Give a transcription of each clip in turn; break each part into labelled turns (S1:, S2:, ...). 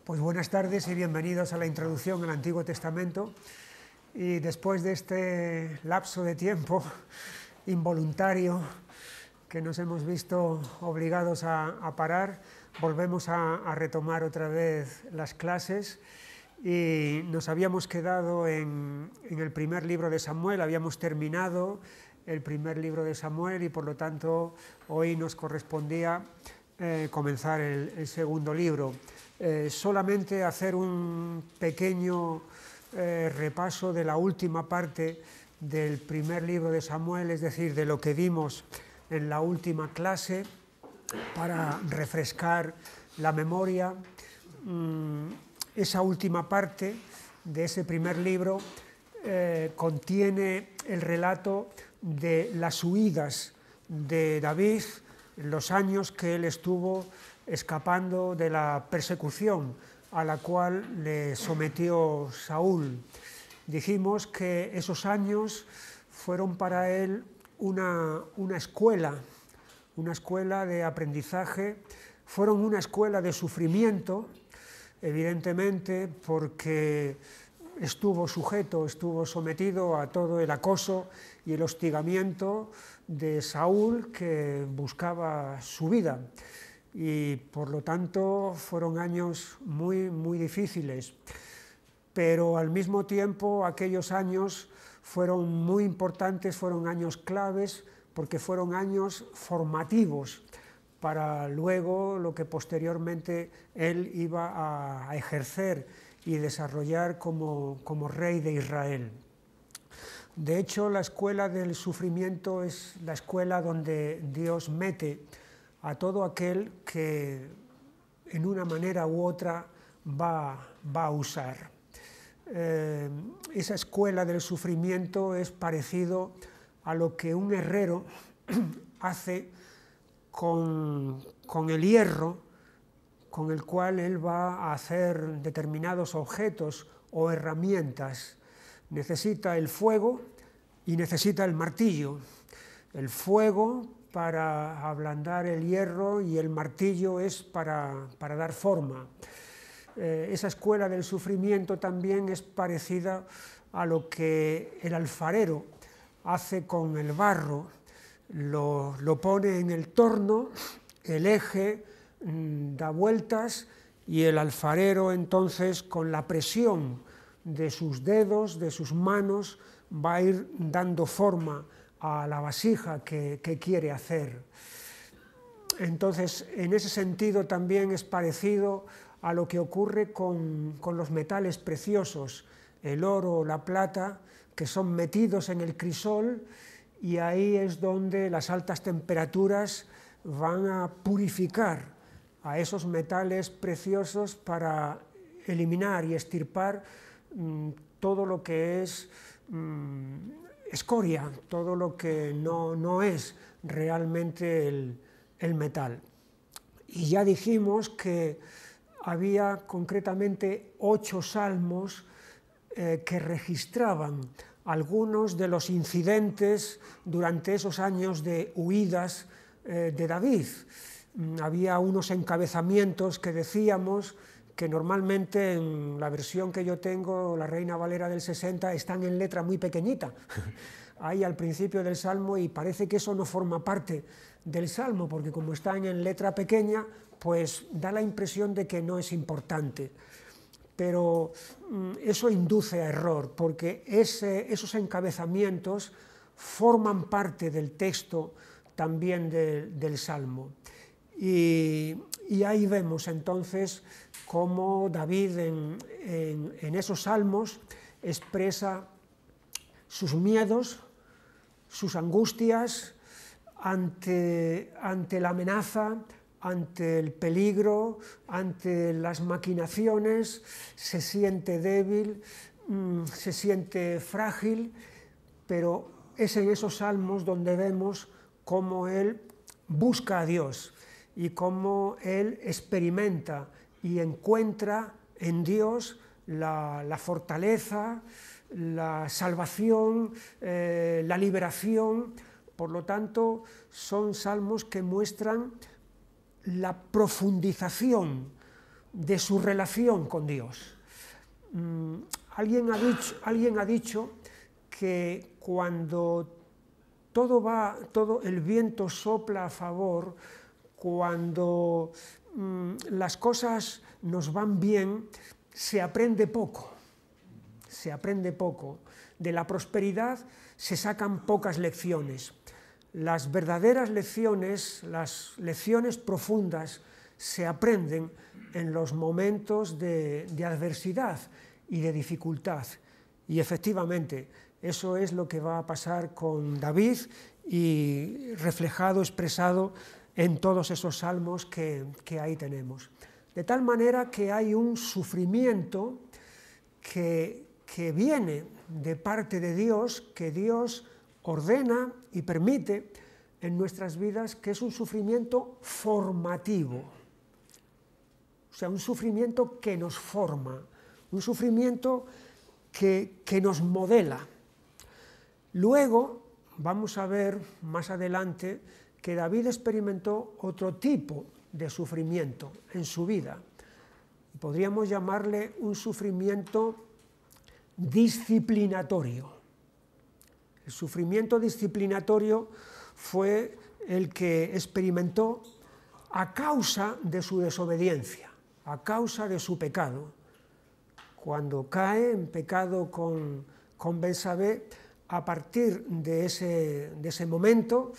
S1: Pues buenas tardes y bienvenidos a la introducción al Antiguo Testamento. Y después de este lapso de tiempo involuntario que nos hemos visto obligados a parar, volvemos a retomar otra vez las clases. Y nos habíamos quedado en el primer libro de Samuel, habíamos terminado el primer libro de Samuel y por lo tanto hoy nos correspondía comenzar el segundo libro. Solamente hacer un pequeño repaso de la última parte del primer libro de Samuel, es decir, de lo que vimos en la última clase, para refrescar la memoria. Esa última parte de ese primer libro contiene el relato de las huidas de David, los años que él estuvo escapando de la persecución a la cual le sometió Saúl. Dijimos que esos años fueron para él una escuela de aprendizaje, fueron una escuela de sufrimiento, evidentemente porque estuvo sometido a todo el acoso y el hostigamiento de Saúl, que buscaba su vida. Y por lo tanto fueron años muy, muy difíciles. Pero al mismo tiempo aquellos años fueron muy importantes, fueron años claves, porque fueron años formativos para luego lo que posteriormente él iba a ejercer y desarrollar como rey de Israel. De hecho, la escuela del sufrimiento es la escuela donde Dios mete a todo aquel que en una manera u otra va a usar. Esa escuela del sufrimiento es parecido a lo que un herrero hace con el hierro con el cual él va a hacer determinados objetos o herramientas. Necesita el fuego y necesita el martillo. El fuego para ablandar el hierro y el martillo es para dar forma. Esa escuela del sufrimiento también es parecida a lo que el alfarero hace con el barro. Lo pone en el torno, el eje da vueltas y el alfarero entonces, con la presión de sus dedos, de sus manos, va a ir dando forma a la vasija que quiere hacer. Entonces, en ese sentido también es parecido a lo que ocurre con los metales preciosos, el oro o la plata, que son metidos en el crisol, y ahí es donde las altas temperaturas van a purificar a esos metales preciosos para eliminar y extirpar todo lo que es escoria, todo lo que no es realmente el metal. Y ya dijimos que había concretamente 8 salmos que registraban algunos de los incidentes durante esos años de huidas de David. Había unos encabezamientos que decíamos que normalmente en la versión que yo tengo, la Reina Valera del 60, están en letra muy pequeñita, ahí al principio del Salmo, y parece que eso no forma parte del Salmo, porque como están en letra pequeña, pues da la impresión de que no es importante. Pero eso induce a error, porque esos encabezamientos forman parte del texto también del Salmo. Y ahí vemos entonces cómo David en esos salmos expresa sus miedos, sus angustias ante la amenaza, ante el peligro, ante las maquinaciones. Se siente débil, se siente frágil, pero es en esos salmos donde vemos cómo él busca a Dios y cómo él experimenta y encuentra en Dios la fortaleza, la salvación, la liberación. Por lo tanto, son salmos que muestran la profundización de su relación con Dios. Alguien ha dicho que cuando todo el viento sopla a favor, cuando las cosas nos van bien, se aprende poco. De la prosperidad se sacan pocas lecciones. Las verdaderas lecciones, las lecciones profundas, se aprenden en los momentos de adversidad y de dificultad. Y efectivamente, eso es lo que va a pasar con David y reflejado, expresado en todos esos salmos que ahí tenemos. De tal manera que hay un sufrimiento que viene de parte de Dios, que Dios ordena y permite en nuestras vidas, que es un sufrimiento formativo. O sea, un sufrimiento que nos forma, un sufrimiento que nos modela. Luego vamos a ver más adelante que David experimentó otro tipo de sufrimiento en su vida. Podríamos llamarle un sufrimiento disciplinatorio. El sufrimiento disciplinatorio fue el que experimentó a causa de su desobediencia, a causa de su pecado. Cuando cae en pecado con Betsabé, a partir de ese momento,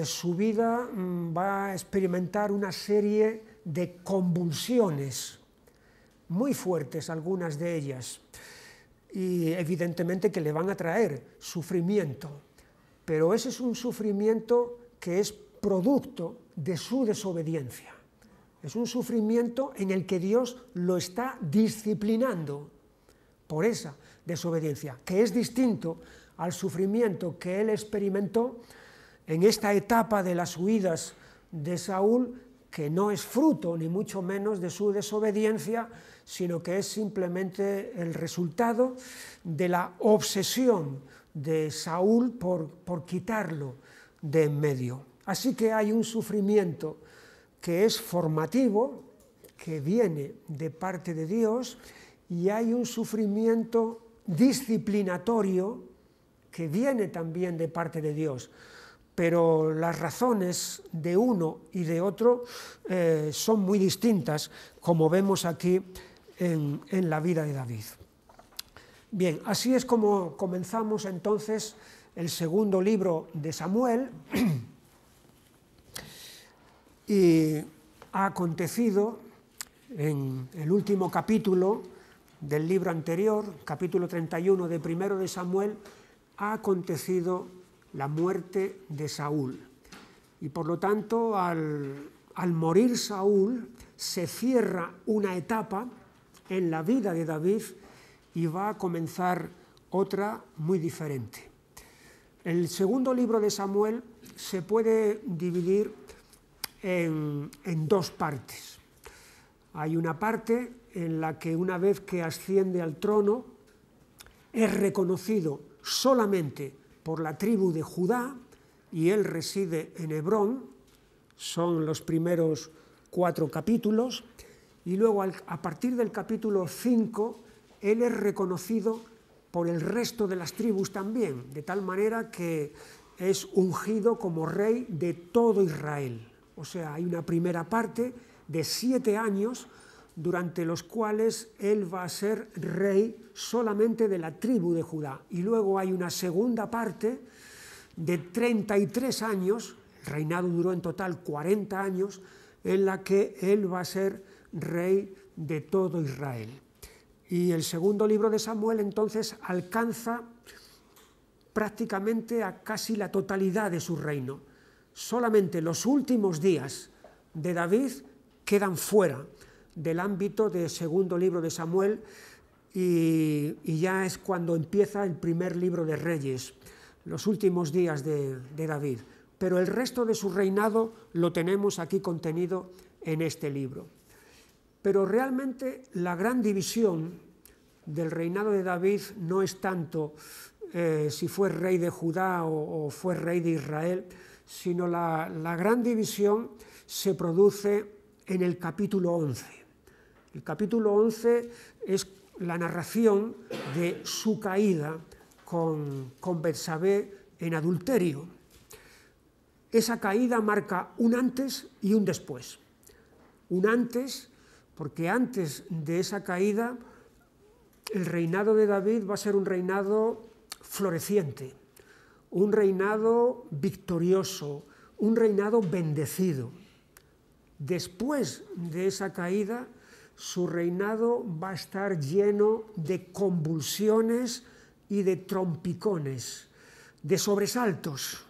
S1: su vida va a experimentar una serie de convulsiones, muy fuertes algunas de ellas, y evidentemente que le van a traer sufrimiento, pero ese es un sufrimiento que es producto de su desobediencia. Es un sufrimiento en el que Dios lo está disciplinando por esa desobediencia, que es distinto al sufrimiento que él experimentó en esta etapa de las huidas de Saúl, que no es fruto ni mucho menos de su desobediencia, sino que es simplemente el resultado de la obsesión de Saúl por quitarlo de en medio. Así que hay un sufrimiento que es formativo, que viene de parte de Dios, y hay un sufrimiento disciplinatorio que viene también de parte de Dios. Pero las razones de uno y de otro son muy distintas, como vemos aquí en la vida de David. Bien, así es como comenzamos entonces el segundo libro de Samuel, y ha acontecido en el último capítulo del libro anterior, capítulo 31 de Primero de Samuel, ha acontecido la muerte de Saúl. Y por lo tanto, al morir Saúl, se cierra una etapa en la vida de David y va a comenzar otra muy diferente. El segundo libro de Samuel se puede dividir en dos partes. Hay una parte en la que una vez que asciende al trono es reconocido solamente por la tribu de Judá, y él reside en Hebrón, son los primeros 4 capítulos, y luego a partir del capítulo 5 él es reconocido por el resto de las tribus también, de tal manera que es ungido como rey de todo Israel. O sea, hay una primera parte de 7 años durante los cuales él va a ser rey solamente de la tribu de Judá. Y luego hay una segunda parte de 33 años, el reinado duró en total 40 años, en la que él va a ser rey de todo Israel. Y el segundo libro de Samuel entonces alcanza prácticamente a casi la totalidad de su reino. Solamente los últimos días de David quedan fuera del ámbito del segundo libro de Samuel, y ya es cuando empieza el primer libro de Reyes, los últimos días de David. Pero el resto de su reinado lo tenemos aquí contenido en este libro. Pero realmente la gran división del reinado de David no es tanto si fue rey de Judá o fue rey de Israel, sino la gran división se produce en el capítulo 11. El capítulo 11 es la narración de su caída con Betsabé en adulterio. Esa caída marca un antes y un después. Un antes, porque antes de esa caída el reinado de David va a ser un reinado floreciente, un reinado victorioso, un reinado bendecido. Después de esa caída, su reinado va a estar lleno de convulsiones y de trompicones, de sobresaltos,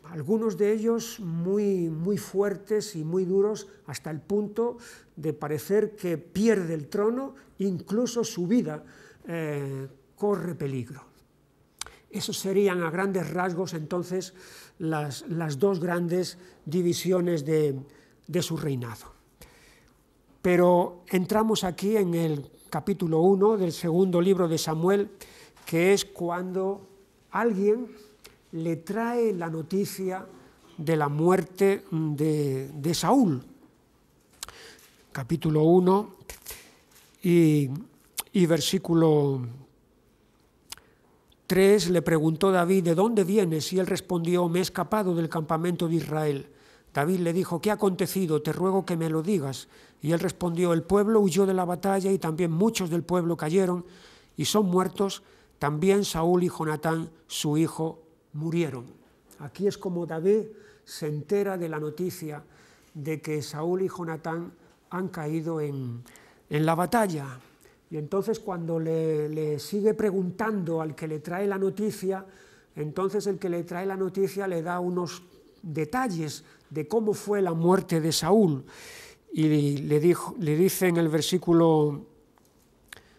S1: algunos de ellos muy fuertes y muy duros, hasta el punto de parecer que pierde el trono, incluso su vida corre peligro. Esos serían a grandes rasgos entonces las dos grandes divisiones de su reinado. Pero entramos aquí en el capítulo 1 del segundo libro de Samuel, que es cuando alguien le trae la noticia de la muerte de Saúl. Capítulo 1 y versículo 3, le preguntó David, ¿de dónde vienes? Y él respondió, me he escapado del campamento de Israel. David le dijo, ¿qué ha acontecido? Te ruego que me lo digas. Y él respondió, el pueblo huyó de la batalla y también muchos del pueblo cayeron y son muertos. También Saúl y Jonatán, su hijo, murieron. Aquí es como David se entera de la noticia de que Saúl y Jonatán han caído en la batalla. Y entonces cuando le sigue preguntando al que le trae la noticia, entonces el que le trae la noticia le da unos detalles de cómo fue la muerte de Saúl. Y le dice en el versículo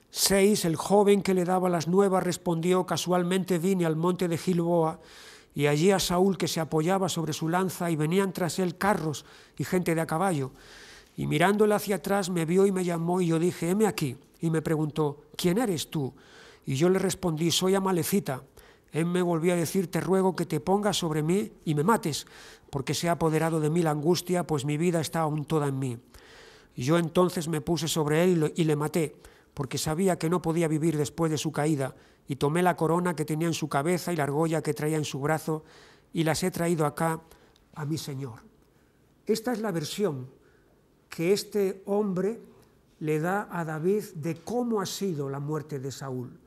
S1: 6, el joven que le daba las nuevas respondió, casualmente vine al monte de Gilboa y allí a Saúl que se apoyaba sobre su lanza y venían tras él carros y gente de a caballo. Y mirándole hacia atrás me vio y me llamó y yo dije, heme aquí. Y me preguntó, ¿quién eres tú? Y yo le respondí, soy amalecita. Él me volvió a decir, te ruego que te pongas sobre mí y me mates, porque se ha apoderado de mí la angustia, pues mi vida está aún toda en mí. Y yo entonces me puse sobre él y le maté, porque sabía que no podía vivir después de su caída, y tomé la corona que tenía en su cabeza y la argolla que traía en su brazo, y las he traído acá a mi señor. Esta es la versión que este hombre le da a David de cómo ha sido la muerte de Saúl.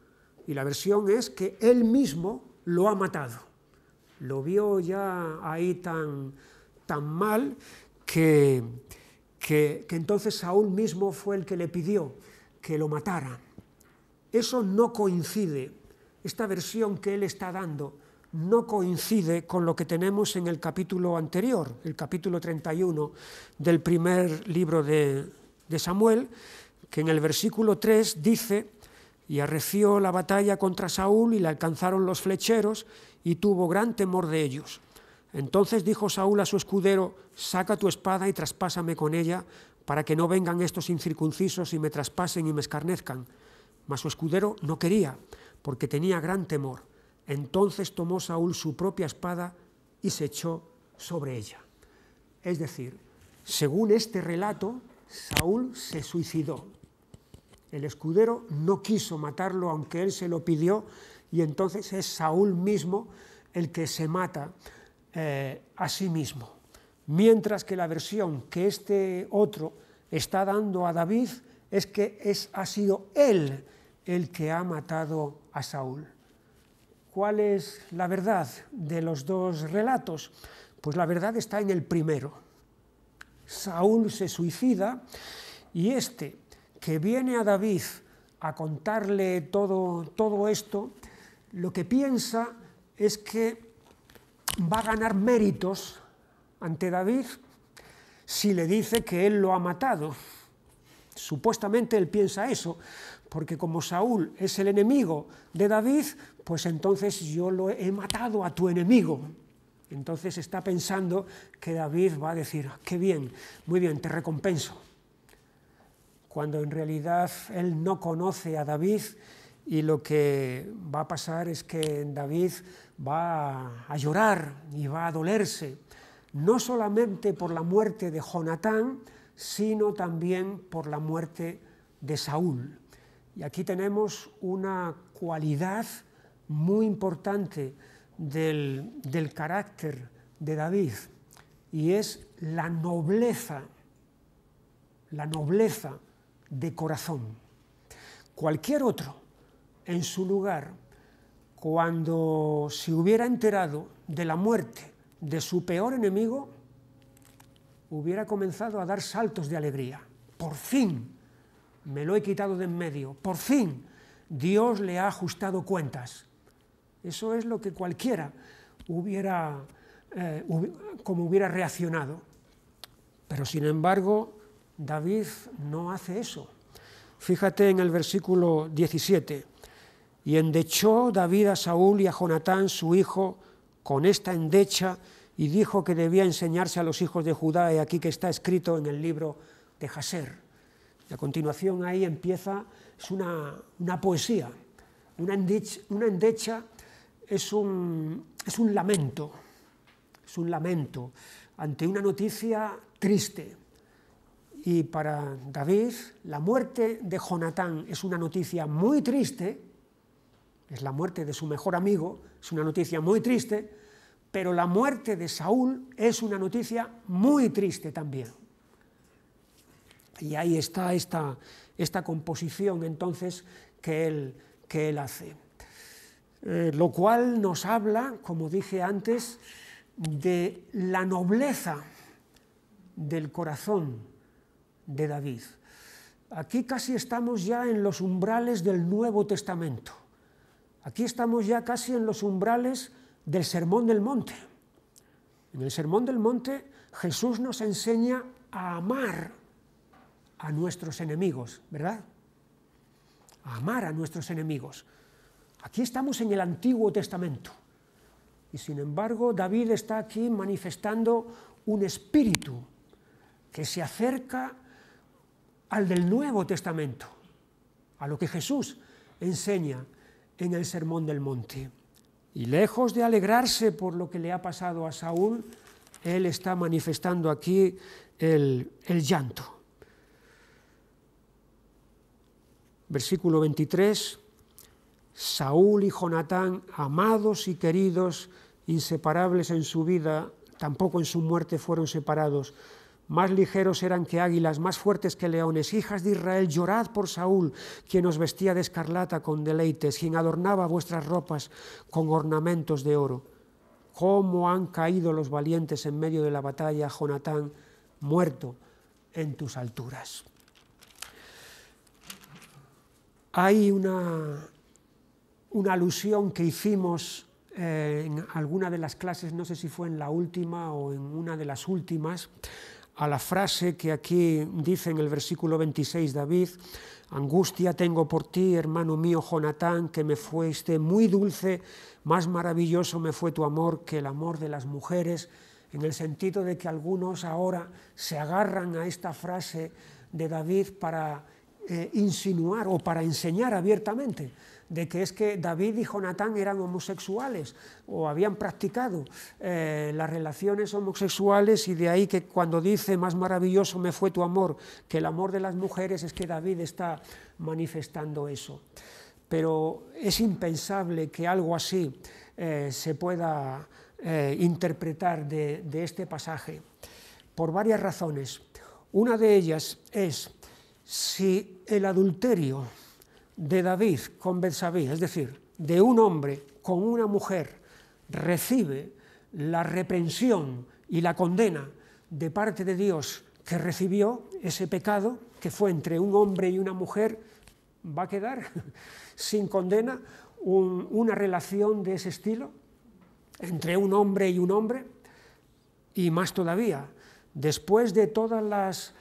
S1: Y la versión es que él mismo lo ha matado. Lo vio ya ahí tan mal que entonces Saúl mismo fue el que le pidió que lo matara. Eso no coincide, esta versión que él está dando no coincide con lo que tenemos en el capítulo anterior, el capítulo 31 del primer libro de Samuel, que en el versículo 3 dice, y arreció la batalla contra Saúl y le alcanzaron los flecheros y tuvo gran temor de ellos. Entonces dijo Saúl a su escudero, saca tu espada y traspásame con ella, para que no vengan estos incircuncisos y me traspasen y me escarnezcan. Mas su escudero no quería, porque tenía gran temor. Entonces tomó Saúl su propia espada y se echó sobre ella. Es decir, según este relato, Saúl se suicidó. El escudero no quiso matarlo, aunque él se lo pidió, y entonces es Saúl mismo el que se mata a sí mismo. Mientras que la versión que este otro está dando a David es que ha sido él el que ha matado a Saúl. ¿Cuál es la verdad de los dos relatos? Pues la verdad está en el primero. Saúl se suicida y este que viene a David a contarle todo esto, lo que piensa es que va a ganar méritos ante David si le dice que él lo ha matado. Supuestamente él piensa eso, porque como Saúl es el enemigo de David, pues entonces yo lo he matado a tu enemigo. Entonces está pensando que David va a decir, qué bien, muy bien, te recompenso. Cuando en realidad él no conoce a David y lo que va a pasar es que David va a llorar y va a dolerse, no solamente por la muerte de Jonatán, sino también por la muerte de Saúl. Y aquí tenemos una cualidad muy importante del carácter de David, y es la nobleza de corazón. Cualquier otro, en su lugar, cuando se hubiera enterado de la muerte de su peor enemigo, hubiera comenzado a dar saltos de alegría. Por fin me lo he quitado de en medio, por fin Dios le ha ajustado cuentas. Eso es lo que cualquiera hubiera reaccionado. Pero sin embargo, David no hace eso. Fíjate en el versículo 17. Y endechó David a Saúl y a Jonatán, su hijo, con esta endecha, y dijo que debía enseñarse a los hijos de Judá, y aquí que está escrito en el libro de Jaser. Y a continuación ahí empieza, es una poesía. Una endecha es un lamento, ante una noticia triste. Y para David, la muerte de Jonatán es una noticia muy triste, es la muerte de su mejor amigo, es una noticia muy triste, pero la muerte de Saúl es una noticia muy triste también. Y ahí está esta composición entonces que él hace. Lo cual nos habla, como dije antes, de la nobleza del corazón de David. Aquí casi estamos ya en los umbrales del Nuevo Testamento. Aquí estamos ya casi en los umbrales del Sermón del Monte. En el Sermón del Monte Jesús nos enseña a amar a nuestros enemigos, ¿verdad? A amar a nuestros enemigos. Aquí estamos en el Antiguo Testamento. Y sin embargo, David está aquí manifestando un espíritu que se acerca al del Nuevo Testamento, a lo que Jesús enseña en el Sermón del Monte. Y lejos de alegrarse por lo que le ha pasado a Saúl, él está manifestando aquí el llanto. Versículo 23, Saúl y Jonatán, amados y queridos, inseparables en su vida, tampoco en su muerte fueron separados. Más ligeros eran que águilas, más fuertes que leones. Hijas de Israel, llorad por Saúl, quien os vestía de escarlata con deleites, quien adornaba vuestras ropas con ornamentos de oro. Cómo han caído los valientes en medio de la batalla, Jonatán, muerto en tus alturas. Hay una alusión que hicimos en alguna de las clases, no sé si fue en la última o en una de las últimas, a la frase que aquí dice en el versículo 26 David: angustia tengo por ti, hermano mío Jonatán, que me fuiste muy dulce, más maravilloso me fue tu amor que el amor de las mujeres, en el sentido de que algunos ahora se agarran a esta frase de David para insinuar o para enseñar abiertamente de que es que David y Jonatán eran homosexuales o habían practicado las relaciones homosexuales, y de ahí que cuando dice más maravilloso me fue tu amor que el amor de las mujeres es que David está manifestando eso. Pero es impensable que algo así se pueda interpretar de este pasaje por varias razones. Una de ellas es si el adulterio de David con Betsabé, es decir, de un hombre con una mujer, recibe la reprensión y la condena de parte de Dios que recibió ese pecado, que fue entre un hombre y una mujer, va a quedar sin condena una relación de ese estilo entre un hombre y un hombre. Y más todavía, después de todas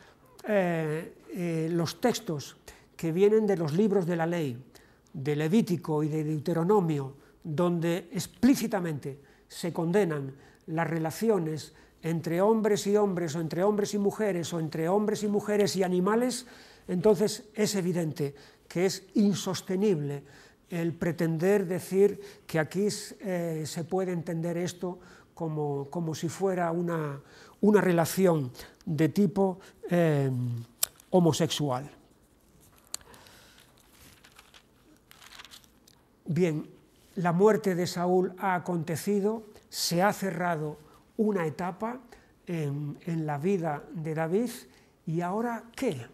S1: los textos que vienen de los libros de la ley, de Levítico y de Deuteronomio, donde explícitamente se condenan las relaciones entre hombres y hombres, o entre hombres y mujeres, o entre hombres y mujeres y animales, entonces es evidente que es insostenible el pretender decir que aquí se puede entender esto como si fuera una relación de tipo homosexual. Bien, la muerte de Saúl ha acontecido, se ha cerrado una etapa en la vida de David, y ahora ¿qué?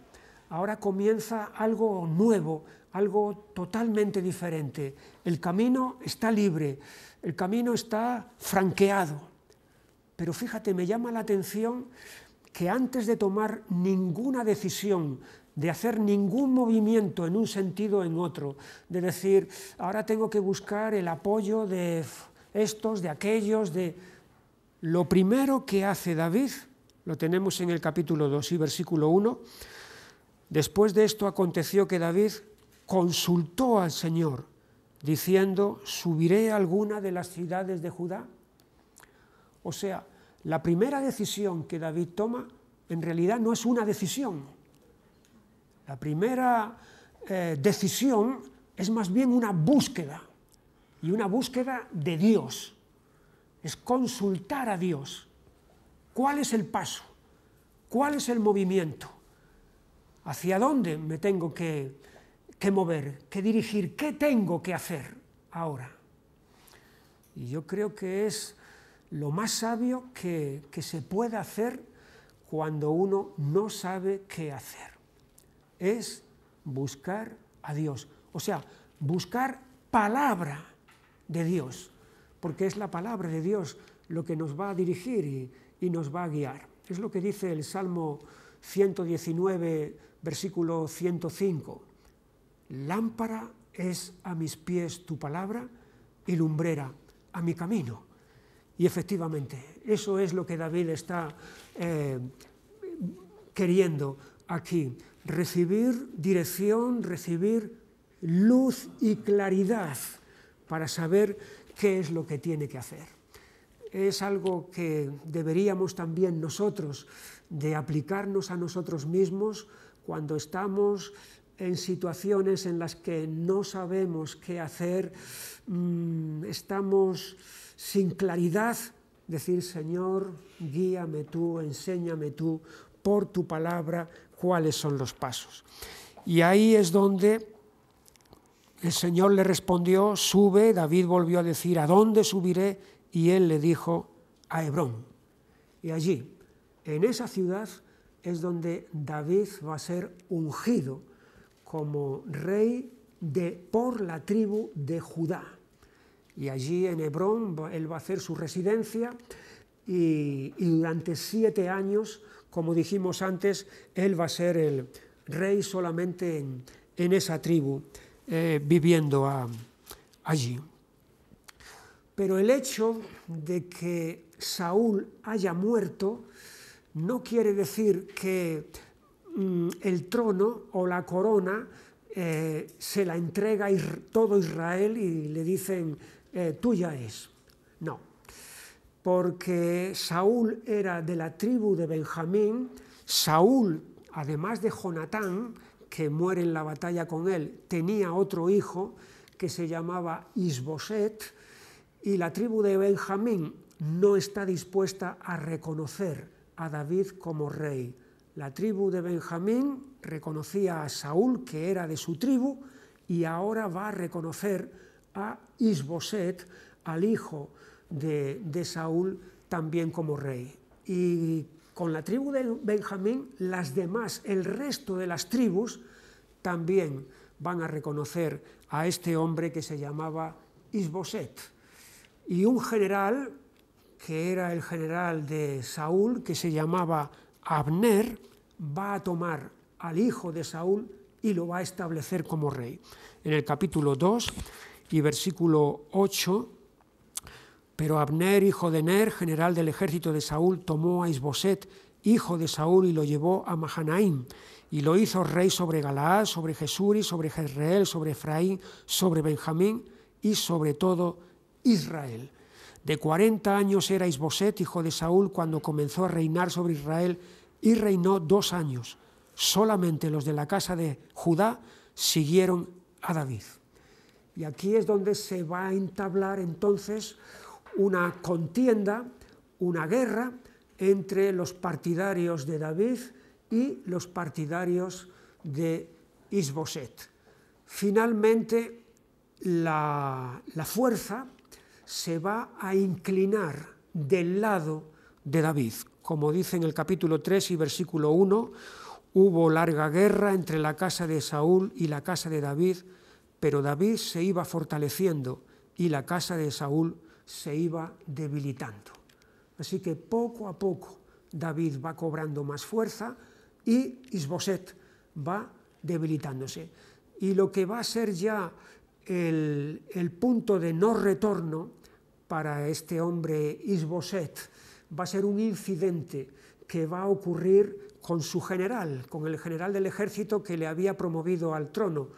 S1: Ahora comienza algo nuevo, algo totalmente diferente. El camino está libre, el camino está franqueado. Pero fíjate, me llama la atención que antes de tomar ninguna decisión, de hacer ningún movimiento en un sentido o en otro, de decir, ahora tengo que buscar el apoyo de estos, de aquellos, lo primero que hace David, lo tenemos en el capítulo 2 y versículo 1, después de esto aconteció que David consultó al Señor, diciendo, ¿subiré a alguna de las ciudades de Judá? O sea, la primera decisión que David toma, en realidad no es una decisión. La primera decisión es más bien una búsqueda, y una búsqueda de Dios. Es consultar a Dios. ¿Cuál es el paso? ¿Cuál es el movimiento? ¿Hacia dónde me tengo que mover, que dirigir? ¿Qué tengo que hacer ahora? Y yo creo que es lo más sabio que se puede hacer cuando uno no sabe qué hacer. Es buscar a Dios. O sea, buscar palabra de Dios, porque es la palabra de Dios lo que nos va a dirigir y nos va a guiar. Es lo que dice el Salmo 119, versículo 105. Lámpara es a mis pies tu palabra y lumbrera a mi camino. Y efectivamente, eso es lo que David está queriendo aquí. Recibir dirección, recibir luz y claridad para saber qué es lo que tiene que hacer. Es algo que deberíamos también nosotros de aplicarnos a nosotros mismos cuando estamos en situaciones en las que no sabemos qué hacer, estamos sin claridad, decir, Señor, guíame tú, enséñame tú, por tu palabra, cuáles son los pasos. Y ahí es donde el Señor le respondió, sube. David volvió a decir, ¿a dónde subiré? Y él le dijo, a Hebrón. Y allí, en esa ciudad, es donde David va a ser ungido como rey por la tribu de Judá. Y allí en Hebrón él va a hacer su residencia y durante 7 años, como dijimos antes, él va a ser el rey solamente en esa tribu, viviendo allí. Pero el hecho de que Saúl haya muerto no quiere decir que el trono o la corona se la entrega todo Israel y le dicen, tuya es. No, porque Saúl era de la tribu de Benjamín. Saúl, además de Jonatán, que muere en la batalla con él, tenía otro hijo que se llamaba Isboset, y la tribu de Benjamín no está dispuesta a reconocer a David como rey. La tribu de Benjamín reconocía a Saúl, que era de su tribu, y ahora va a reconocer a Isboset, al hijo de Saúl, también como rey. Y con la tribu de Benjamín, las demás, el resto de las tribus, también van a reconocer a este hombre que se llamaba Isboset. Y un general, que era el general de Saúl, que se llamaba Abner, va a tomar al hijo de Saúl y lo va a establecer como rey. En el capítulo 2 y versículo 8, pero Abner, hijo de Ner, general del ejército de Saúl, tomó a Isboset, hijo de Saúl, y lo llevó a Mahanaim, y lo hizo rey sobre Galaad, sobre Jesuri, sobre Jezreel, sobre Efraín, sobre Benjamín y sobre todo Israel. De 40 años era Isboset, hijo de Saúl, cuando comenzó a reinar sobre Israel, y reinó 2 años. Solamente los de la casa de Judá siguieron a David. Y aquí es donde se va a entablar entonces una contienda, una guerra entre los partidarios de David y los partidarios de Is-Boset. Finalmente, la fuerza se va a inclinar del lado de David. Como dice en el capítulo 3 y versículo 1, hubo larga guerra entre la casa de Saúl y la casa de David, pero David se iba fortaleciendo y la casa de Saúl se iba debilitando. Así que poco a poco David va cobrando más fuerza y Is-Boset va debilitándose. Y lo que va a ser ya el punto de no retorno para este hombre Is-Boset va a ser un incidente que va a ocurrir con su general, con el general del ejército que le había promovido al trono,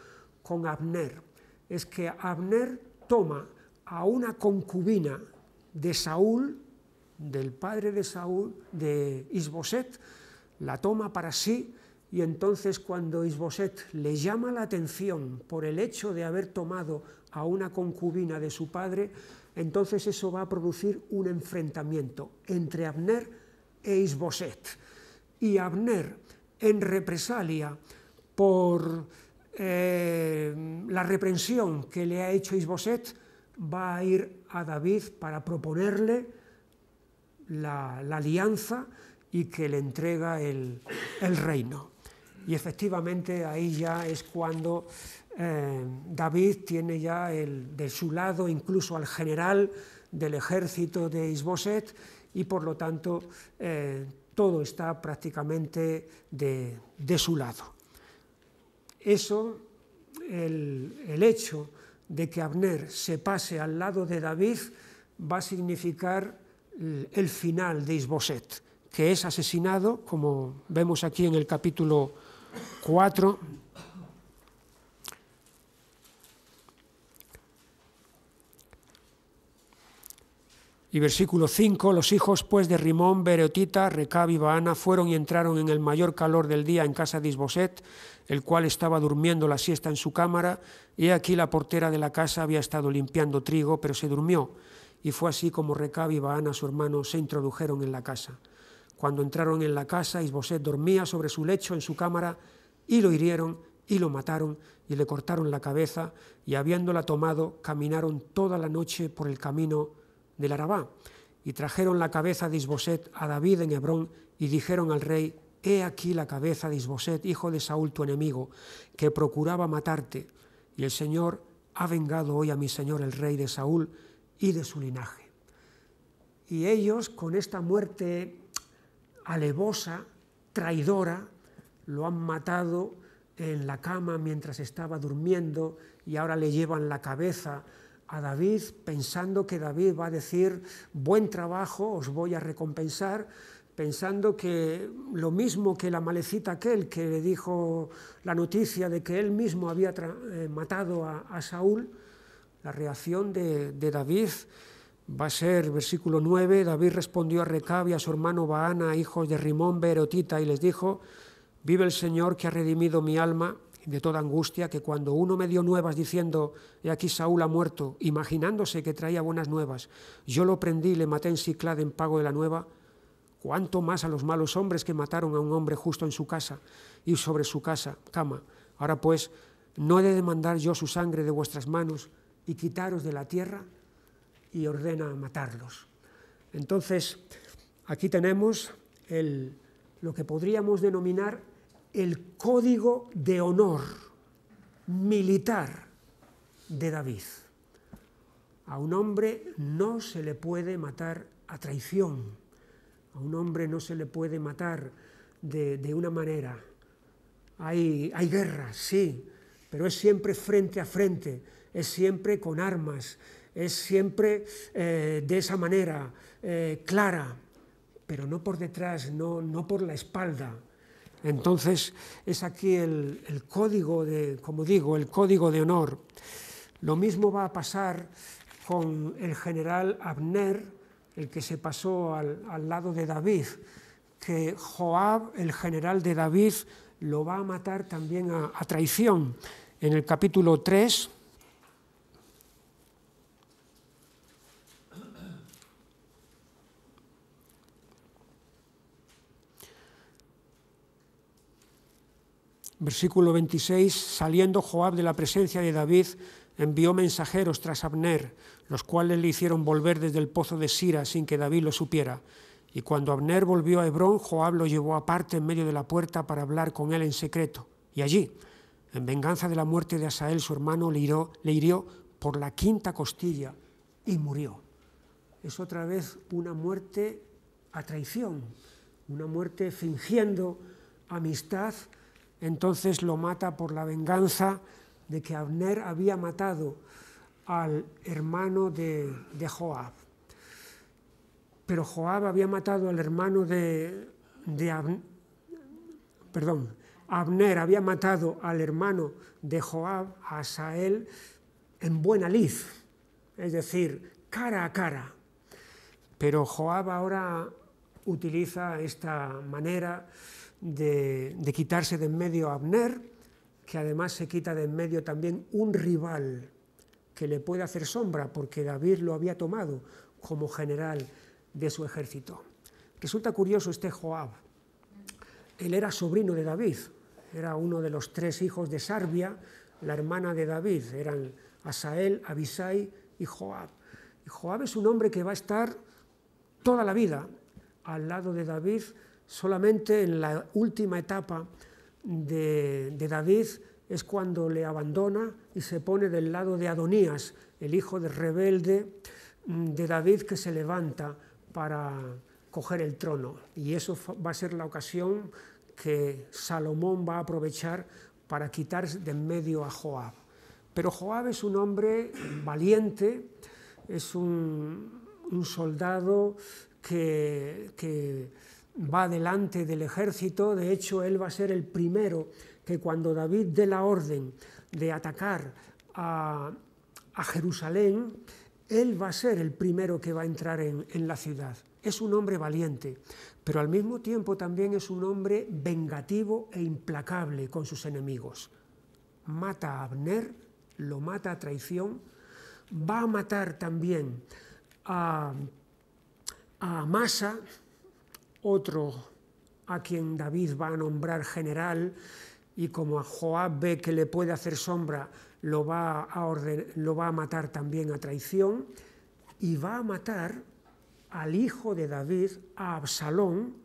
S1: con Abner. Es que Abner toma a una concubina de Saúl, del padre de Saúl, de Is-Boset, la toma para sí, y entonces cuando Is-Boset le llama la atención por el hecho de haber tomado a una concubina de su padre, entonces eso va a producir un enfrentamiento entre Abner e Is-Boset. Y Abner, en represalia por la reprensión que le ha hecho Is-Boset, va a ir a David para proponerle la alianza y que le entrega el reino. Y efectivamente ahí ya es cuando David tiene ya de su lado incluso al general del ejército de Is-Boset, y por lo tanto todo está prácticamente de su lado. Eso, el hecho de que Abner se pase al lado de David va a significar el final de Is-Boset, que es asesinado, como vemos aquí en el capítulo 4. Y versículo 5, los hijos pues de Rimón, Beerotita, Recab y Baana fueron y entraron en el mayor calor del día en casa de Is-Boset, el cual estaba durmiendo la siesta en su cámara, y aquí la portera de la casa había estado limpiando trigo, pero se durmió, y fue así como Recab y Baana, su hermano, se introdujeron en la casa. Cuando entraron en la casa, Is-Boset dormía sobre su lecho en su cámara, y lo hirieron, y lo mataron, y le cortaron la cabeza, y habiéndola tomado, caminaron toda la noche por el camino del Arabá, y trajeron la cabeza de Is-Boset a David en Hebrón, y dijeron al rey: he aquí la cabeza de Is-Boset, hijo de Saúl tu enemigo, que procuraba matarte, y el Señor ha vengado hoy a mi señor el rey de Saúl y de su linaje. Y ellos, con esta muerte alevosa, traidora, lo han matado en la cama mientras estaba durmiendo, y ahora le llevan la cabeza a David, pensando que David va a decir: buen trabajo, os voy a recompensar, pensando que lo mismo que la malecita aquel que le dijo la noticia de que él mismo había matado a Saúl. La reacción de David va a ser, versículo 9, David respondió a Recab y a su hermano Baana, hijos de Rimón, Beerotita, y les dijo: vive el Señor que ha redimido mi alma de toda angustia, que cuando uno me dio nuevas diciendo: he aquí Saúl ha muerto, imaginándose que traía buenas nuevas, yo lo prendí y le maté en Siclad en pago de la nueva, cuánto más a los malos hombres que mataron a un hombre justo en su casa y sobre su cama. Ahora pues, ¿no he de demandar yo su sangre de vuestras manos y quitaros de la tierra? Y ordena matarlos. Entonces, aquí tenemos lo que podríamos denominar el código de honor militar de David. A un hombre no se le puede matar a traición, a un hombre no se le puede matar de una manera. Hay guerra, sí, pero es siempre frente a frente, es siempre con armas, es siempre de esa manera clara, pero no por detrás, no por la espalda. Entonces es aquí el código como digo, el código de honor. Lo mismo va a pasar con el general Abner, el que se pasó al lado de David, que Joab, el general de David, lo va a matar también a traición. En el capítulo 3, Versículo 26, saliendo Joab de la presencia de David, envió mensajeros tras Abner, los cuales le hicieron volver desde el pozo de Sira sin que David lo supiera. Y cuando Abner volvió a Hebrón, Joab lo llevó aparte en medio de la puerta para hablar con él en secreto. Y allí, en venganza de la muerte de Asael, su hermano, le hirió por la quinta costilla y murió. Es otra vez una muerte a traición, una muerte fingiendo amistad. Entonces lo mata por la venganza de que Abner había matado al hermano de Joab. Pero Joab había matado al hermano Abner había matado al hermano de Joab, a Asael, en buena lid, es decir, cara a cara. Pero Joab ahora utiliza esta manera de quitarse de en medio a Abner, que además se quita de en medio también un rival que le puede hacer sombra, porque David lo había tomado como general de su ejército. Resulta curioso este Joab. Él era sobrino de David, era uno de los 3 hijos de Sarbia, la hermana de David, eran Asael, Abisai y Joab. Y Joab es un hombre que va a estar toda la vida al lado de David. Solamente en la última etapa de David es cuando le abandona y se pone del lado de Adonías, el hijo de rebelde de David, que se levanta para coger el trono. Y eso va a ser la ocasión que Salomón va a aprovechar para quitar de en medio a Joab. Pero Joab es un hombre valiente, es un soldado que va delante del ejército. De hecho, él va a ser el primero que, cuando David dé la orden de atacar a Jerusalén, él va a ser el primero que va a entrar en la ciudad. Es un hombre valiente, pero al mismo tiempo también es un hombre vengativo e implacable con sus enemigos. Mata a Abner, lo mata a traición, va a matar también a Amasa, otro a quien David va a nombrar general, y como a Joab ve que le puede hacer sombra, lo va a matar también a traición, y va a matar al hijo de David, a Absalón,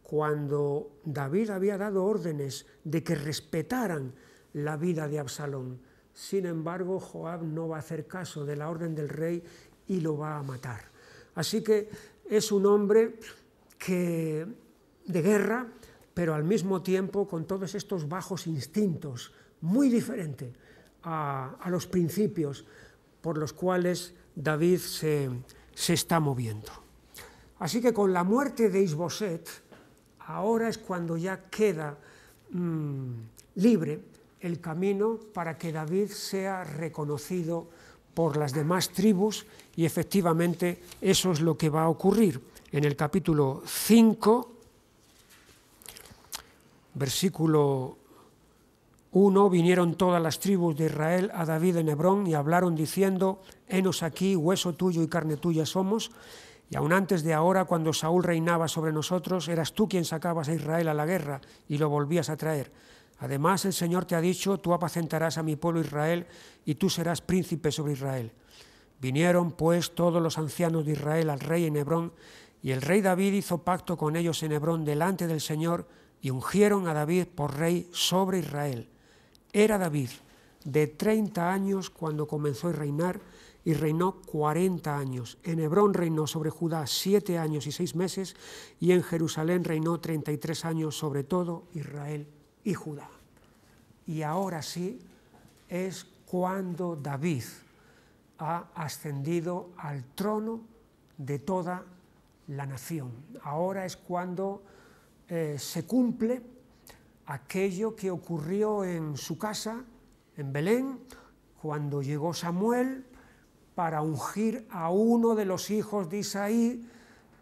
S1: cuando David había dado órdenes de que respetaran la vida de Absalón. Sin embargo, Joab no va a hacer caso de la orden del rey y lo va a matar. Así que es un hombre de guerra, pero al mismo tiempo con todos estos bajos instintos, muy diferente a los principios por los cuales David se está moviendo. Así que con la muerte de Isboset, ahora es cuando ya queda libre el camino para que David sea reconocido por las demás tribus, y efectivamente eso es lo que va a ocurrir. En el capítulo 5, versículo 1, vinieron todas las tribus de Israel a David en Hebrón y hablaron diciendo: henos aquí, hueso tuyo y carne tuya somos, y aun antes de ahora, cuando Saúl reinaba sobre nosotros, eras tú quien sacabas a Israel a la guerra y lo volvías a traer. Además, el Señor te ha dicho: tú apacentarás a mi pueblo Israel y tú serás príncipe sobre Israel. Vinieron pues todos los ancianos de Israel al rey en Hebrón, y el rey David hizo pacto con ellos en Hebrón delante del Señor, y ungieron a David por rey sobre Israel. Era David de 30 años cuando comenzó a reinar, y reinó 40 años. En Hebrón reinó sobre Judá 7 años y 6 meses, y en Jerusalén reinó 33 años sobre todo Israel y Judá. Y ahora sí es cuando David ha ascendido al trono de toda la nación. Ahora es cuando se cumple aquello que ocurrió en su casa, en Belén, cuando llegó Samuel para ungir a uno de los hijos de Isaí,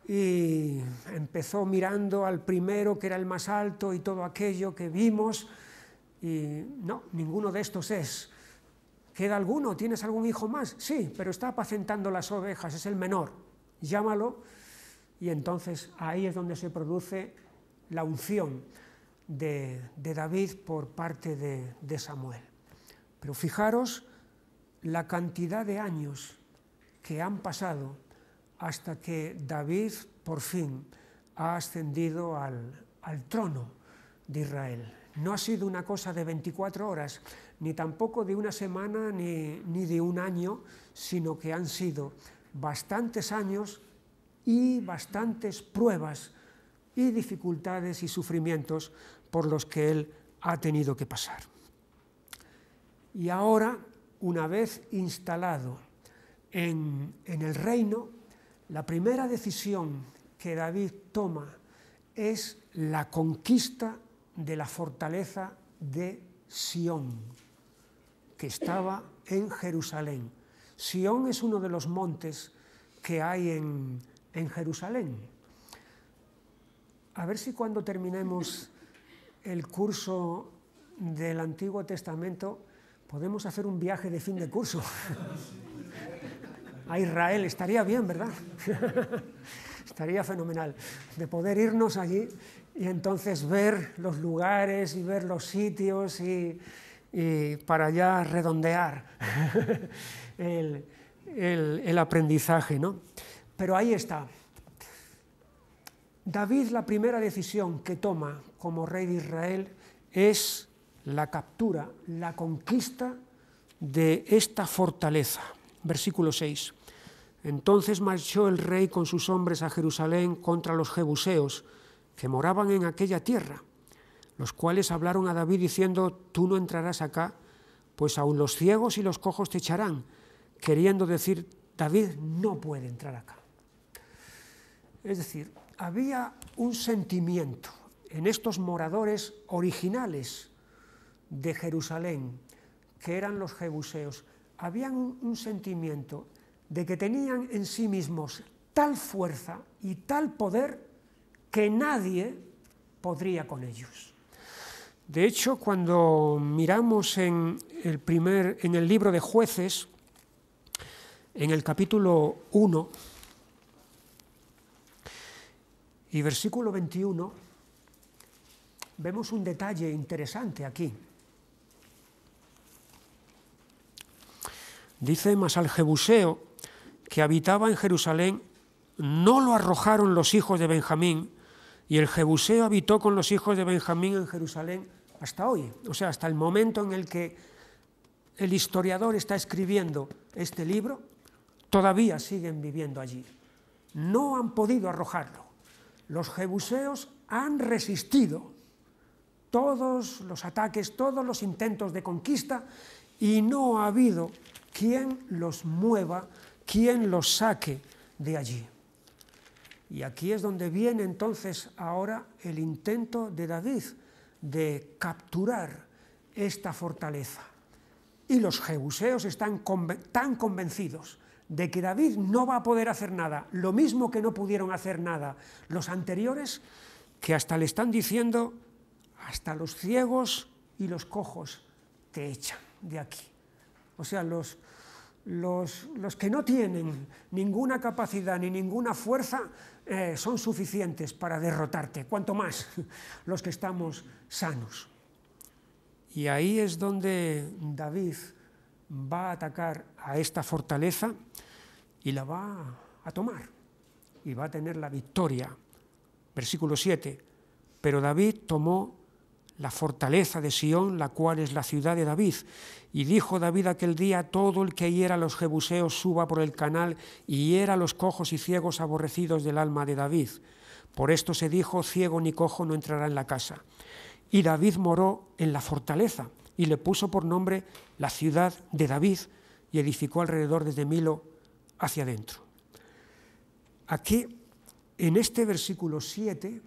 S1: y empezó mirando al primero, que era el más alto, y todo aquello que vimos, y no, ninguno de estos es. ¿Queda alguno? ¿Tienes algún hijo más? Sí, pero está apacentando las ovejas, es el menor. Llámalo. Y entonces ahí es donde se produce la unción. de David por parte de Samuel. Pero fijaros la cantidad de años que han pasado hasta que David por fin ha ascendido al trono de Israel. No ha sido una cosa de 24 horas, ni tampoco de una semana ni de un año, sino que han sido bastantes años y bastantes pruebas y dificultades y sufrimientos por los que él ha tenido que pasar. Y ahora, una vez instalado en el reino, la primera decisión que David toma es la conquista de la fortaleza de Sión, que estaba en Jerusalén. Sión es uno de los montes que hay en Jerusalén. A ver si cuando terminemos el curso del Antiguo Testamento podemos hacer un viaje de fin de curso a Israel. Estaría bien, ¿verdad? Estaría fenomenal de poder irnos allí y entonces ver los lugares y ver los sitios y para ya redondear el aprendizaje, ¿no? Pero ahí está. David, la primera decisión que toma como rey de Israel es la captura, la conquista de esta fortaleza. Versículo 6. Entonces marchó el rey con sus hombres a Jerusalén contra los jebuseos que moraban en aquella tierra, los cuales hablaron a David diciendo: tú no entrarás acá, pues aun los ciegos y los cojos te echarán, queriendo decir: David no puede entrar acá. Es decir, había un sentimiento en estos moradores originales de Jerusalén, que eran los jebuseos. Habían un sentimiento de que tenían en sí mismos tal fuerza y tal poder que nadie podría con ellos. De hecho, cuando miramos en el libro de Jueces, en el capítulo 1 y versículo 21, vemos un detalle interesante aquí. Dice: mas al jebuseo que habitaba en Jerusalén no lo arrojaron los hijos de Benjamín, y el jebuseo habitó con los hijos de Benjamín en Jerusalén hasta hoy. O sea, hasta el momento en el que el historiador está escribiendo este libro, todavía siguen viviendo allí. No han podido arrojarlo. Los jebuseos han resistido todos los ataques, todos los intentos de conquista, y no ha habido quien los mueva, quien los saque de allí. Y aquí es donde viene entonces ahora el intento de David de capturar esta fortaleza. Y los jebuseos están tan convencidos de que David no va a poder hacer nada, lo mismo que no pudieron hacer nada los anteriores, que hasta le están diciendo: hasta los ciegos y los cojos te echan de aquí. O sea, los que no tienen ninguna capacidad ni ninguna fuerza son suficientes para derrotarte, cuanto más los que estamos sanos. Y ahí es donde David va a atacar a esta fortaleza y la va a tomar y va a tener la victoria. Versículo 7. Pero David tomó la fortaleza de Sión, la cual es la ciudad de David. Y dijo David aquel día: todo el que hiera a los jebuseos suba por el canal y hiera a los cojos y ciegos aborrecidos del alma de David. Por esto se dijo: ciego ni cojo no entrará en la casa. Y David moró en la fortaleza y le puso por nombre la ciudad de David, y edificó alrededor desde Milo hacia adentro. Aquí, en este versículo 7,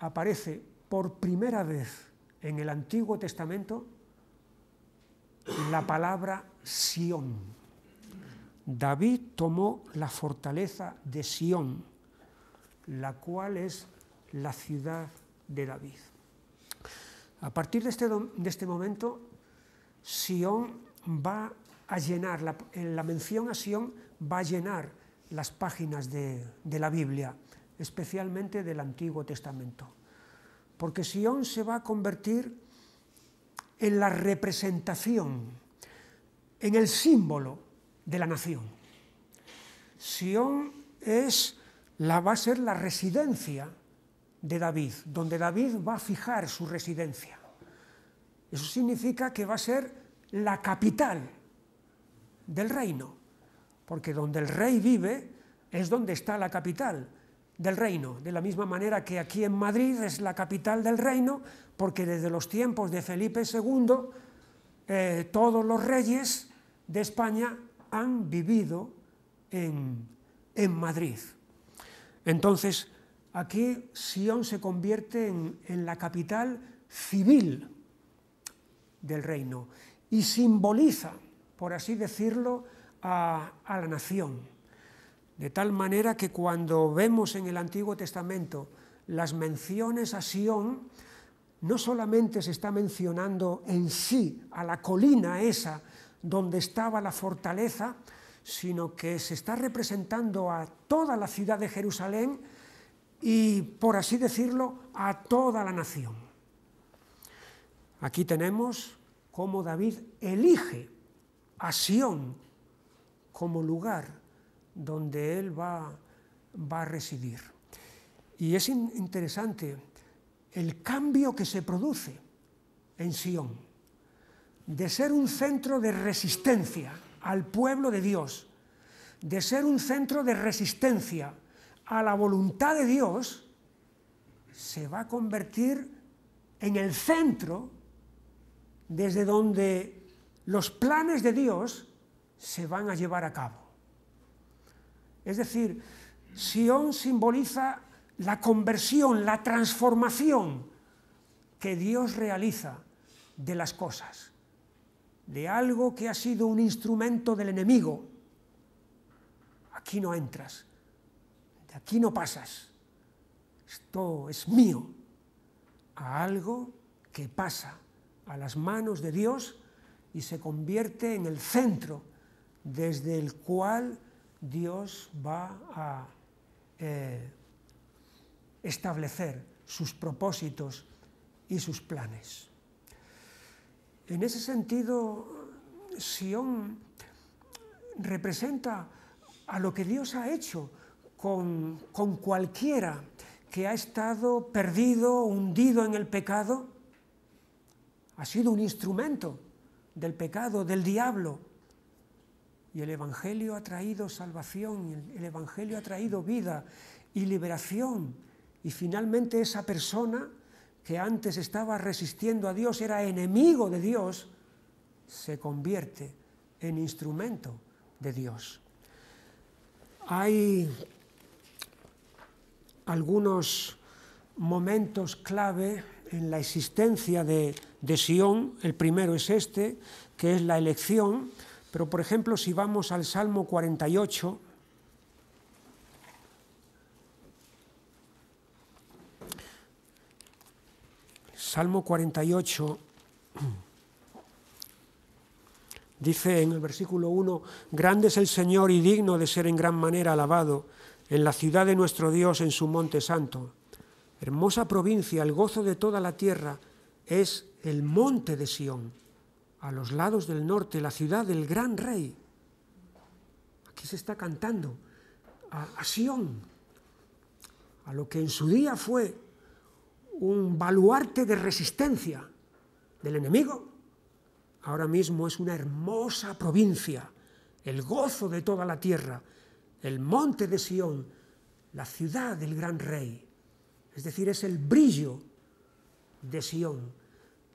S1: aparece por primera vez en el Antiguo Testamento la palabra Sión. David tomó la fortaleza de Sión, la cual es la ciudad de David. A partir de este momento, Sión va a llenar, la mención a Sión va a llenar las páginas de la Biblia, especialmente del Antiguo Testamento. porque Sión se va a convertir en la representación, en el símbolo de la nación. Sión va a ser la residencia de David, donde David va a fijar su residencia. Eso significa que va a ser la capital del reino, porque donde el rey vive es donde está la capital del reino, de la misma manera que aquí en Madrid es la capital del reino, porque desde los tiempos de Felipe II todos los reyes de España han vivido en Madrid. Entonces, aquí Sión se convierte en la capital civil del reino y simboliza, por así decirlo, a la nación. De tal manera que cuando vemos en el Antiguo Testamento las menciones a Sión, no solamente se está mencionando en sí a la colina esa donde estaba la fortaleza, sino que se está representando a toda la ciudad de Jerusalén y, por así decirlo, a toda la nación. Aquí tenemos cómo David elige a Sión como lugar donde él va a residir. Y es interesante el cambio que se produce en Sión, de ser un centro de resistencia al pueblo de Dios, de ser un centro de resistencia a la voluntad de Dios, se va a convertir en el centro desde donde los planes de Dios se van a llevar a cabo. Es decir, Sión simboliza la conversión, la transformación que Dios realiza de las cosas, de algo que ha sido un instrumento del enemigo. Aquí no entras, de aquí no pasas, esto es mío, a algo que pasa a las manos de Dios y se convierte en el centro desde el cual Dios va a establecer sus propósitos y sus planes. En ese sentido, Sión representa a lo que Dios ha hecho con cualquiera que ha estado perdido, hundido en el pecado. Ha sido un instrumento del pecado, del diablo. Y el Evangelio ha traído salvación, el Evangelio ha traído vida y liberación. Y finalmente esa persona que antes estaba resistiendo a Dios, era enemigo de Dios, se convierte en instrumento de Dios. Hay algunos momentos clave en la existencia de Sión. El primero es este, que es la elección, pero por ejemplo si vamos al Salmo 48, Salmo 48 dice en el versículo 1: grande es el Señor y digno de ser en gran manera alabado, en la ciudad de nuestro Dios, en su monte santo. Hermosa provincia, el gozo de toda la tierra, es el monte de Sión, a los lados del norte, la ciudad del gran rey. Aquí se está cantando a Sión, a lo que en su día fue un baluarte de resistencia del enemigo, ahora mismo es una hermosa provincia, el gozo de toda la tierra, el monte de Sión, la ciudad del gran rey. Es decir, es el brillo de Sión,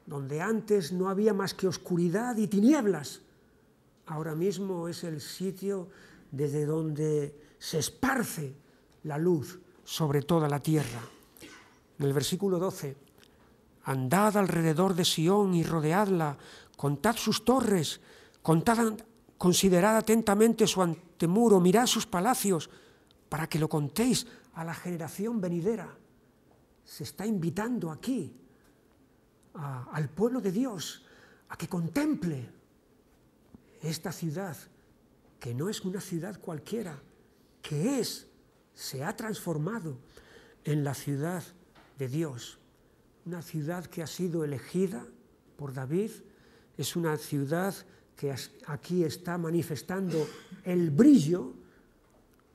S1: donde antes no había más que oscuridad y tinieblas. Ahora mismo es el sitio desde donde se esparce la luz sobre toda la tierra. En el versículo 12, andad alrededor de Sión y rodeadla, contad sus torres, considerad atentamente su antemuro, mirad sus palacios, para que lo contéis a la generación venidera. Se está invitando aquí al pueblo de Dios a que contemple esta ciudad, que no es una ciudad cualquiera, se ha transformado en la ciudad de Dios. una ciudad que ha sido elegida por David, es una ciudad que aquí está manifestando el brillo,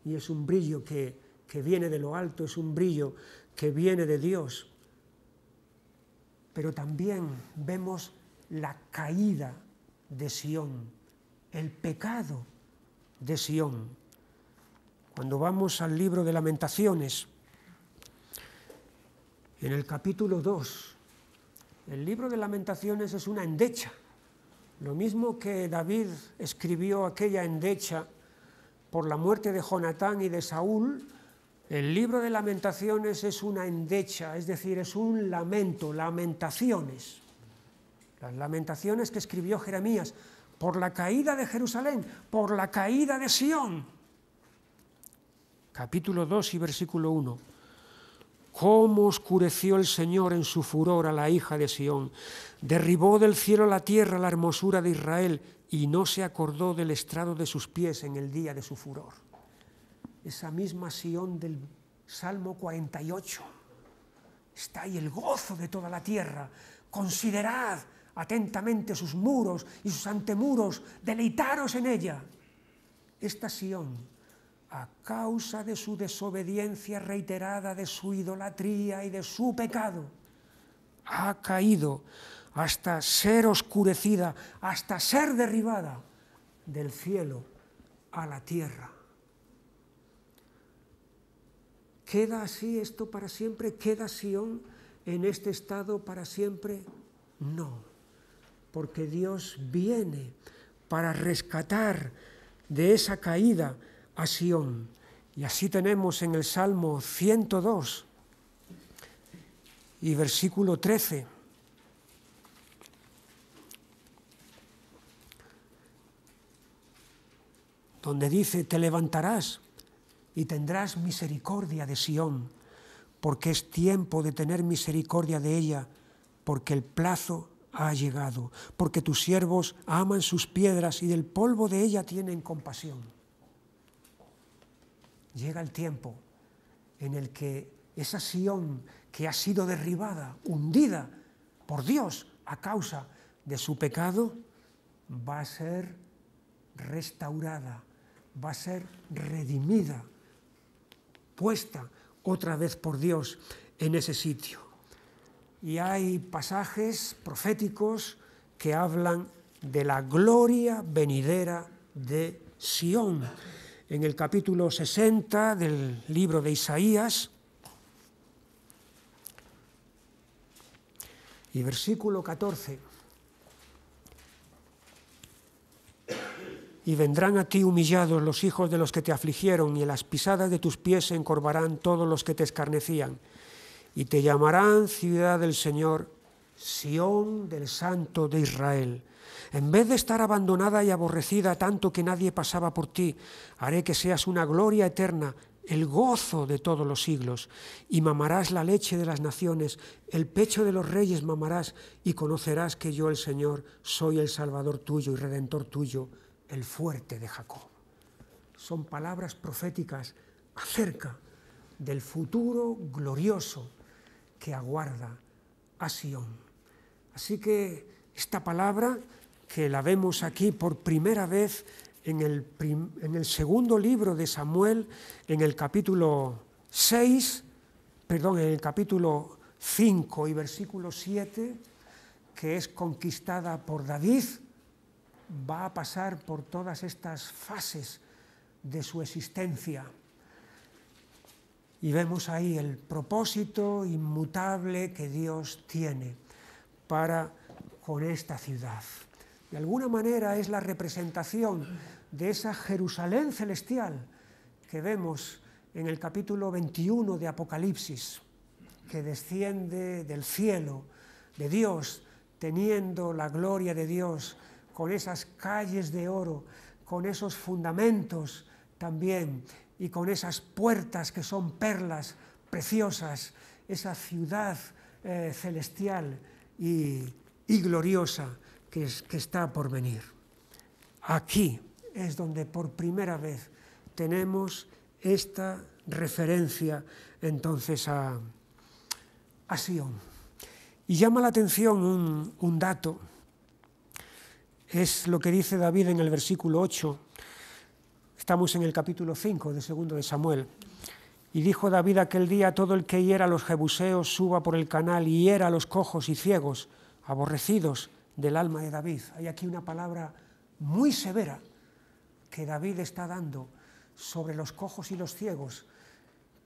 S1: y es un brillo que viene de lo alto, es un brillo que viene de Dios. Pero también vemos la caída de Sión, el pecado de Sión. Cuando vamos al libro de Lamentaciones, en el capítulo 2, el libro de Lamentaciones es una endecha. Lo mismo que David escribió aquella endecha por la muerte de Jonatán y de Saúl, el libro de Lamentaciones es una endecha, es decir, es un lamento, lamentaciones. Las lamentaciones que escribió Jeremías por la caída de Jerusalén, por la caída de Sión. Capítulo 2 y versículo 1. Cómo oscureció el Señor en su furor a la hija de Sión. Derribó del cielo a la tierra la hermosura de Israel y no se acordó del estrado de sus pies en el día de su furor. Esa misma Sión del Salmo 48. Está ahí el gozo de toda la tierra. Considerad atentamente sus muros y sus antemuros, deleitaros en ella. Esta Sión, a causa de su desobediencia reiterada, de su idolatría y de su pecado, ha caído hasta ser oscurecida, hasta ser derribada del cielo a la tierra. ¿Queda así esto para siempre? ¿Queda Sión en este estado para siempre? No, porque Dios viene para rescatar de esa caída a Sión. Y así tenemos en el Salmo 102 y versículo 13. Donde dice, te levantarás y tendrás misericordia de Sión, porque es tiempo de tener misericordia de ella, porque el plazo ha llegado, porque tus siervos aman sus piedras y del polvo de ella tienen compasión. Llega el tiempo en el que esa Sión que ha sido derribada, hundida por Dios a causa de su pecado, va a ser restaurada, va a ser redimida, puesta otra vez por Dios en ese sitio. Y hay pasajes proféticos que hablan de la gloria venidera de Sión. En el capítulo 60 del libro de Isaías, y versículo 14. Y vendrán a ti humillados los hijos de los que te afligieron, y en las pisadas de tus pies se encorvarán todos los que te escarnecían. Y te llamarán ciudad del Señor, Sión del Santo de Israel. En vez de estar abandonada y aborrecida tanto que nadie pasaba por ti, haré que seas una gloria eterna, el gozo de todos los siglos. Y mamarás la leche de las naciones, el pecho de los reyes mamarás, y conocerás que yo, el Señor, soy el Salvador tuyo y Redentor tuyo, el fuerte de Jacob. Son palabras proféticas acerca del futuro glorioso que aguarda a Sión. Así que esta palabra, que la vemos aquí por primera vez en el segundo libro de Samuel, en el capítulo 5 y versículo 7, que es conquistada por David, va a pasar por todas estas fases de su existencia. Y vemos ahí el propósito inmutable que Dios tiene para con esta ciudad. De alguna manera es la representación de esa Jerusalén celestial que vemos en el capítulo 21 de Apocalipsis, que desciende del cielo de Dios, teniendo la gloria de Dios, con esas calles de oro, con esos fundamentos también, y con esas puertas que son perlas preciosas, esa ciudad celestial y gloriosa que está por venir. Aquí es donde por primera vez tenemos esta referencia entonces a Sión. Y llama la atención un dato, es lo que dice David en el versículo 8, estamos en el capítulo 5 de 2 de Samuel. Y dijo David aquel día: todo el que hiera a los jebuseos suba por el canal y hiera a los cojos y ciegos, aborrecidos del alma de David. Hay aquí una palabra muy severa que David está dando sobre los cojos y los ciegos,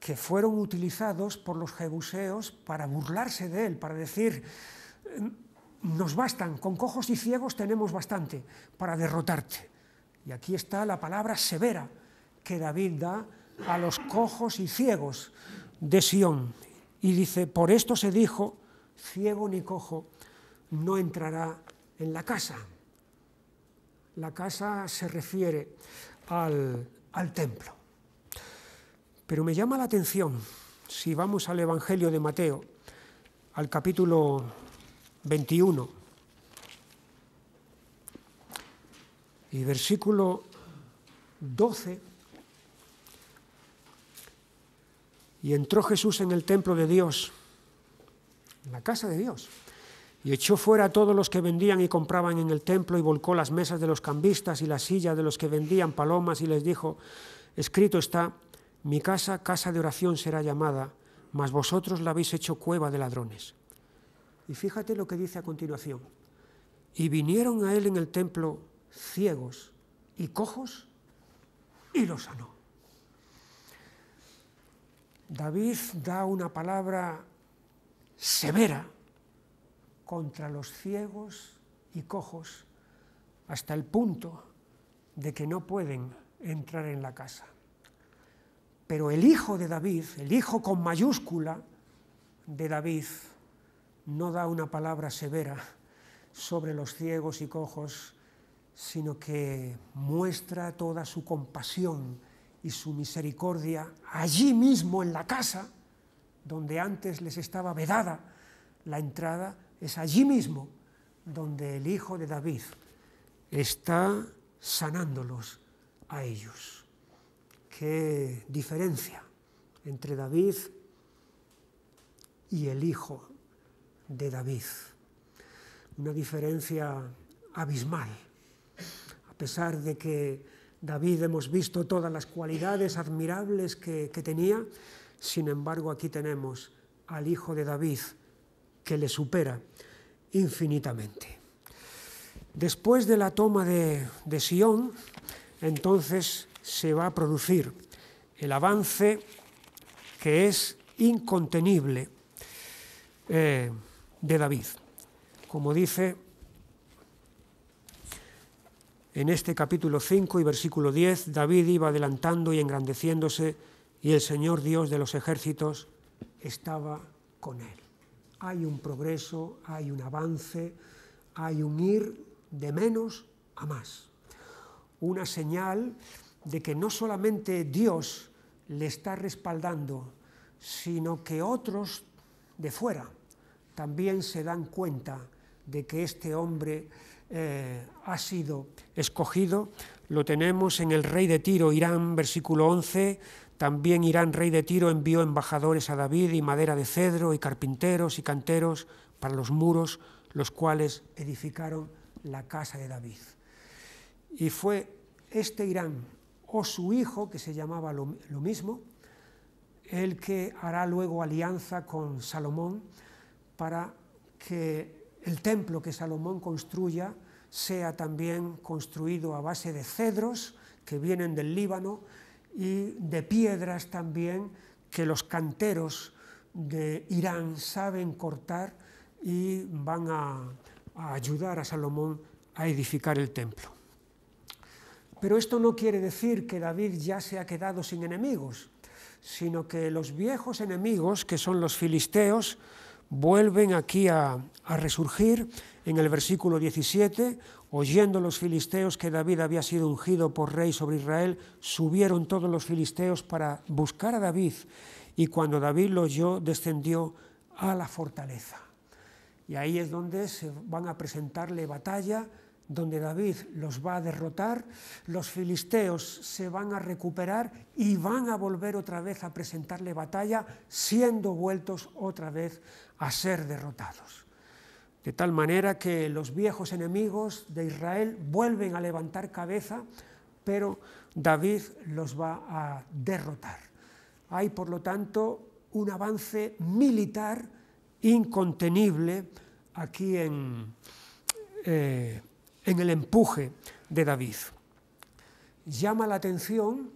S1: que fueron utilizados por los jebuseos para burlarse de él, para decir: nos bastan, con cojos y ciegos tenemos bastante para derrotarte. Y aquí está la palabra severa que David da a los cojos y ciegos de Sión. Y dice: por esto se dijo, ciego ni cojo no entrará en la casa. La casa se refiere al templo. Pero me llama la atención, si vamos al Evangelio de Mateo, al capítulo 21, y versículo 12, y entró Jesús en el templo de Dios, en la casa de Dios, y echó fuera a todos los que vendían y compraban en el templo, y volcó las mesas de los cambistas y las sillas de los que vendían palomas, y les dijo: escrito está, mi casa, casa de oración será llamada, mas vosotros la habéis hecho cueva de ladrones. Y fíjate lo que dice a continuación: y vinieron a él en el templo ciegos y cojos, y los sanó. David da una palabra severa contra los ciegos y cojos, hasta el punto de que no pueden entrar en la casa. Pero el hijo de David, el hijo con mayúscula de David, no da una palabra severa sobre los ciegos y cojos, sino que muestra toda su compasión y su misericordia allí mismo en la casa, donde antes les estaba vedada la entrada. Es allí mismo donde el hijo de David está sanándolos a ellos. Qué diferencia entre David y el hijo de David. Una diferencia abismal. A pesar de que David hemos visto todas las cualidades admirables que tenía, sin embargo aquí tenemos al hijo de David que le supera infinitamente. Después de la toma de Sión, entonces se va a producir el avance que es incontenible de David. Como dice en este capítulo 5 y versículo 10, David iba adelantando y engrandeciéndose, y el Señor Dios de los ejércitos estaba con él. Hay un progreso, hay un avance, hay un ir de menos a más. Una señal de que no solamente Dios le está respaldando, sino que otros de fuera también se dan cuenta de que este hombre ha sido escogido. Lo tenemos en el rey de Tiro, Hiram, versículo 11, también Hiram, rey de Tiro, envió embajadores a David y madera de cedro y carpinteros y canteros para los muros, los cuales edificaron la casa de David. Y fue este Hiram o su hijo, que se llamaba lo mismo, el que hará luego alianza con Salomón para que el templo que Salomón construya sea también construido a base de cedros que vienen del Líbano y de piedras también que los canteros de Irán saben cortar y van a ayudar a Salomón a edificar el templo. Pero esto no quiere decir que David ya se ha quedado sin enemigos, sino que los viejos enemigos, que son los filisteos, vuelven aquí a resurgir. En el versículo 17, oyendo los filisteos que David había sido ungido por rey sobre Israel, subieron todos los filisteos para buscar a David, y cuando David lo oyó, descendió a la fortaleza. Y ahí es donde se van a presentarle batalla, donde David los va a derrotar, los filisteos se van a recuperar y van a volver otra vez a presentarle batalla, siendo vueltos otra vez a ser derrotados. de tal manera que los viejos enemigos de Israel vuelven a levantar cabeza, pero David los va a derrotar. Hay, por lo tanto, un avance militar incontenible aquí en el empuje de David. Llama la atención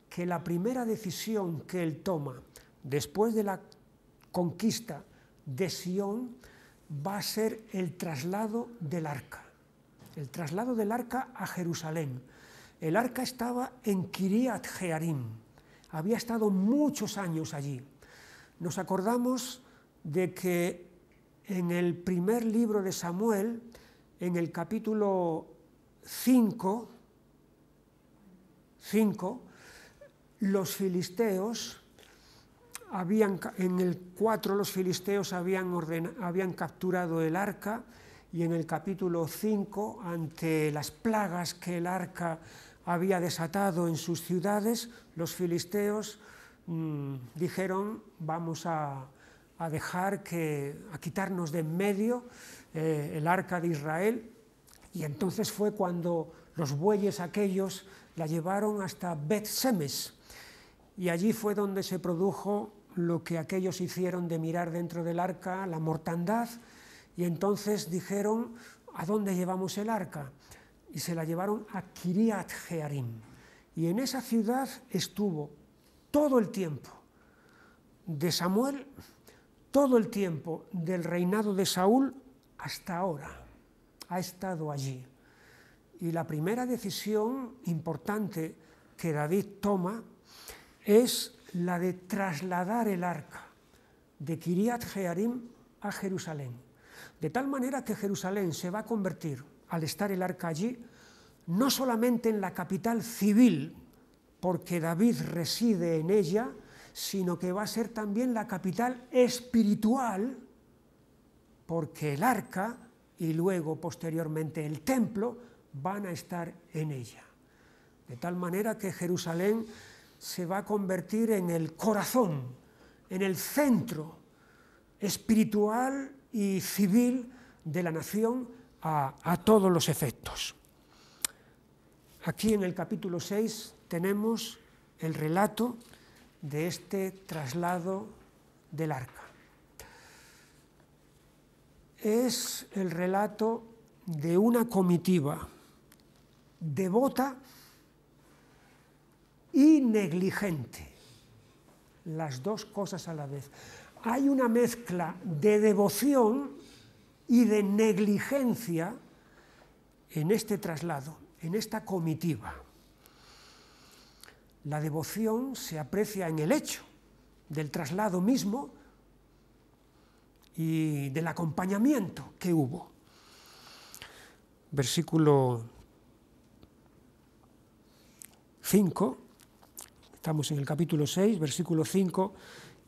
S1: que la primera decisión que él toma después de la conquista de Sión va a ser el traslado del arca. El traslado del arca a Jerusalén. El arca estaba en Kiriat Jearim, había estado muchos años allí. Nos acordamos de que en el primer libro de Samuel, en el capítulo 5, los filisteos en el 4 los filisteos habían capturado el arca, y en el capítulo 5, ante las plagas que el arca había desatado en sus ciudades, los filisteos dijeron: vamos a quitarnos de en medio el arca de Israel. Y entonces fue cuando los bueyes aquellos la llevaron hasta Bet-Semes, y allí fue donde se produjo lo que aquellos hicieron de mirar dentro del arca, la mortandad, y entonces dijeron: ¿a dónde llevamos el arca? Y se la llevaron a Kiriat Jearim, y en esa ciudad estuvo todo el tiempo de Samuel, todo el tiempo del reinado de Saúl hasta ahora, ha estado allí. Y la primera decisión importante que David toma es la de trasladar el arca de Kiriat Jearim a Jerusalén, de tal manera que Jerusalén se va a convertir, al estar el arca allí, no solamente en la capital civil, porque David reside en ella, sino que va a ser también la capital espiritual, porque el arca y luego posteriormente el templo van a estar en ella. De tal manera que Jerusalén se va a convertir en el corazón, en el centro espiritual y civil de la nación a todos los efectos. Aquí en el capítulo 6 tenemos el relato de este traslado del arca. Es el relato de una comitiva devota y negligente, las dos cosas a la vez. Hay una mezcla de devoción y de negligencia en este traslado, en esta comitiva. La devoción se aprecia en el hecho del traslado mismo y del acompañamiento que hubo. Versículo 5, estamos en el capítulo 6, versículo 5,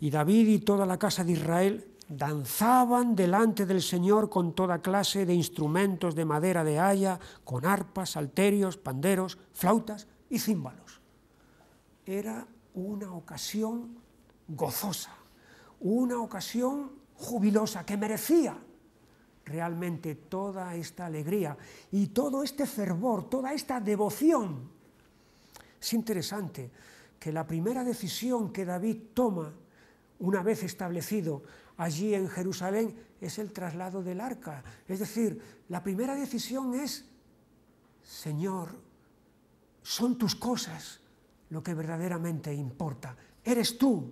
S1: y David y toda la casa de Israel danzaban delante del Señor con toda clase de instrumentos de madera de haya, con arpas, salterios, panderos, flautas y címbalos. Era una ocasión gozosa, una ocasión jubilosa que merecía realmente toda esta alegría y todo este fervor, toda esta devoción. Es interesante que la primera decisión que David toma una vez establecido allí en Jerusalén es el traslado del arca. Es decir, la primera decisión es: Señor, son tus cosas lo que verdaderamente importa. Eres tú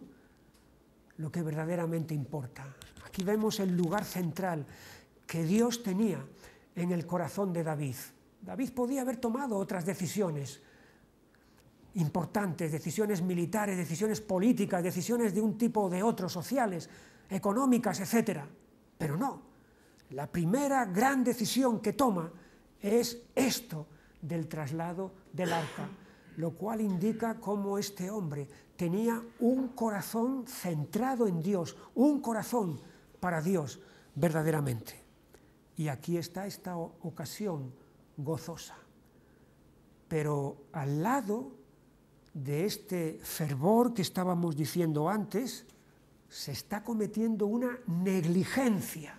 S1: lo que verdaderamente importa. Aquí vemos el lugar central que Dios tenía en el corazón de David. David podía haber tomado otras decisiones importantes, decisiones militares, decisiones políticas, decisiones de un tipo o de otro, sociales, económicas, etc. Pero no. La primera gran decisión que toma es esto del traslado del arca, lo cual indica cómo este hombre tenía un corazón centrado en Dios, un corazón para Dios verdaderamente. Y aquí está esta ocasión gozosa. Pero al lado de este fervor que estábamos diciendo antes, se está cometiendo una negligencia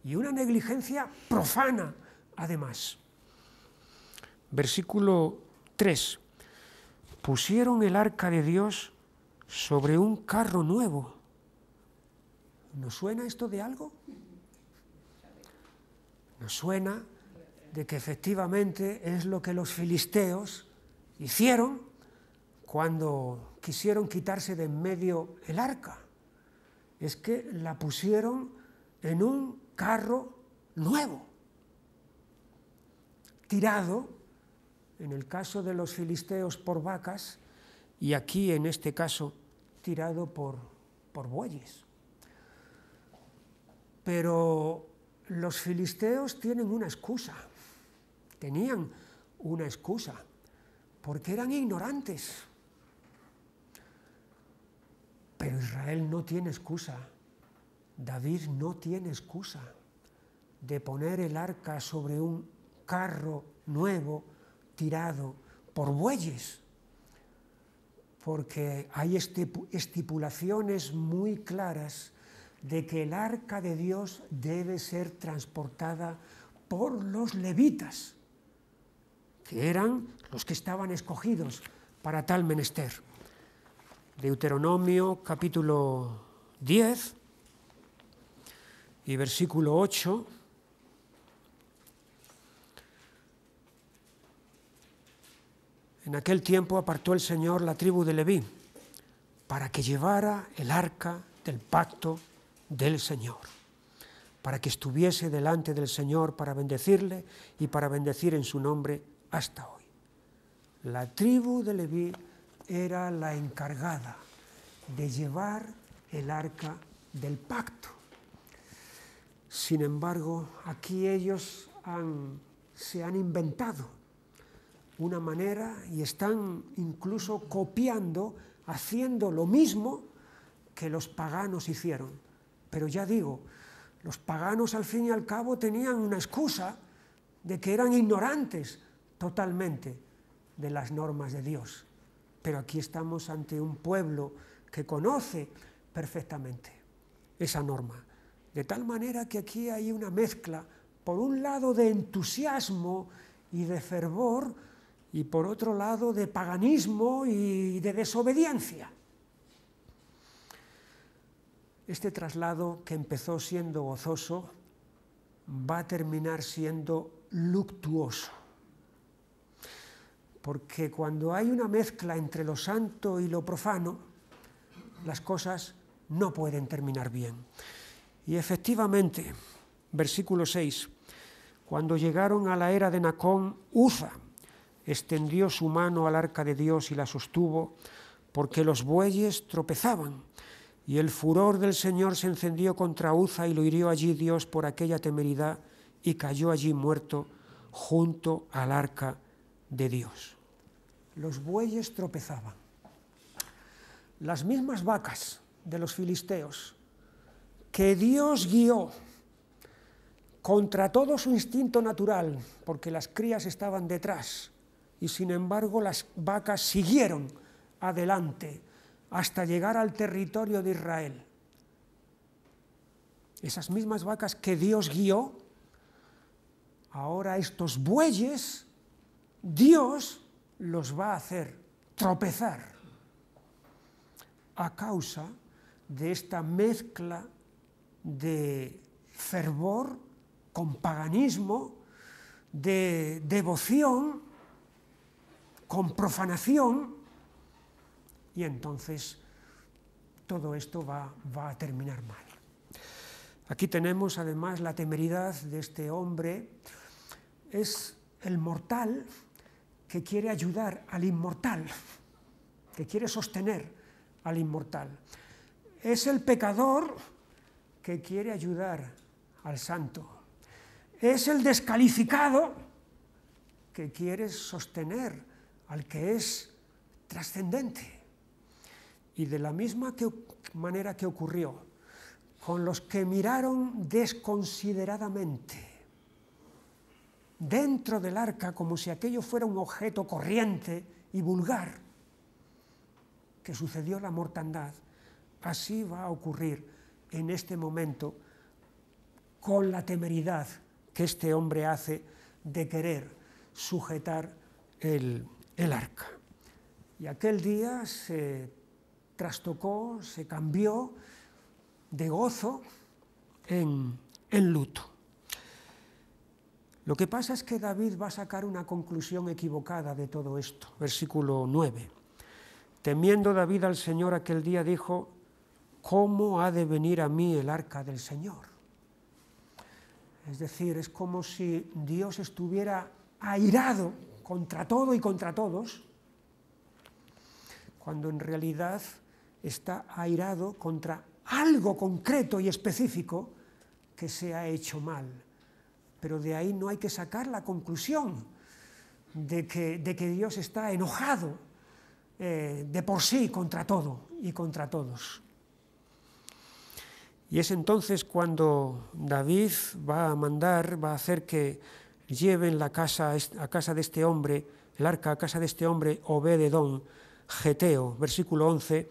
S1: y una negligencia profana, además. Versículo 3. Pusieron el arca de Dios sobre un carro nuevo. ¿Nos suena esto de algo? Nos suena de que efectivamente es lo que los filisteos hicieron cuando quisieron quitarse de en medio el arca. Es que la pusieron en un carro nuevo, tirado, en el caso de los filisteos por vacas, y aquí en este caso tirado por bueyes. Pero los filisteos tienen una excusa, tenían una excusa, porque eran ignorantes. Pero Israel no tiene excusa, David no tiene excusa de poner el arca sobre un carro nuevo tirado por bueyes, porque hay estipulaciones muy claras de que el arca de Dios debe ser transportada por los levitas, que eran los que estaban escogidos para tal menester. Deuteronomio capítulo 10 y versículo 8. En aquel tiempo apartó el Señor la tribu de Leví para que llevara el arca del pacto del Señor, para que estuviese delante del Señor para bendecirle y para bendecir en su nombre hasta hoy. La tribu de Leví era la encargada de llevar el arca del pacto. Sin embargo, aquí ellos se han inventado una manera y están incluso copiando, haciendo lo mismo que los paganos hicieron. Pero ya digo, los paganos al fin y al cabo tenían una excusa de que eran ignorantes totalmente de las normas de Dios. Pero aquí estamos ante un pueblo que conoce perfectamente esa norma. De tal manera que aquí hay una mezcla, por un lado de entusiasmo y de fervor, y por otro lado de paganismo y de desobediencia. Este traslado, que empezó siendo gozoso, va a terminar siendo luctuoso. Porque cuando hay una mezcla entre lo santo y lo profano, las cosas no pueden terminar bien. Y efectivamente, versículo 6, cuando llegaron a la era de Nacón, Uza extendió su mano al arca de Dios y la sostuvo, porque los bueyes tropezaban, y el furor del Señor se encendió contra Uza y lo hirió allí Dios por aquella temeridad y cayó allí muerto junto al arca de Dios. Los bueyes tropezaban. Las mismas vacas de los filisteos que Dios guió contra todo su instinto natural, porque las crías estaban detrás, y sin embargo las vacas siguieron adelante hasta llegar al territorio de Israel. Esas mismas vacas que Dios guió, ahora estos bueyes, Dios los va a hacer tropezar a causa de esta mezcla de fervor con paganismo, de devoción con profanación, y entonces todo esto va a terminar mal. Aquí tenemos además la temeridad de este hombre. Es el mortal que quiere ayudar al inmortal, que quiere sostener al inmortal. Es el pecador que quiere ayudar al santo. Es el descalificado que quiere sostener al que es trascendente. Y de la misma manera que ocurrió con los que miraron desconsideradamente dentro del arca como si aquello fuera un objeto corriente y vulgar, que sucedió la mortandad, así va a ocurrir en este momento con la temeridad que este hombre hace de querer sujetar el arca. Y aquel día se trastocó, se cambió de gozo en luto. Lo que pasa es que David va a sacar una conclusión equivocada de todo esto. Versículo 9. Temiendo David al Señor aquel día dijo: ¿cómo ha de venir a mí el arca del Señor? Es decir, es como si Dios estuviera airado contra todo y contra todos, cuando en realidad está airado contra algo concreto y específico que se ha hecho mal. Pero de ahí no hay que sacar la conclusión de que Dios está enojado de por sí contra todo y contra todos. Y es entonces cuando David va a hacer que lleven a casa de este hombre, el arca a casa de este hombre, Obed-edom, geteo, versículo 11,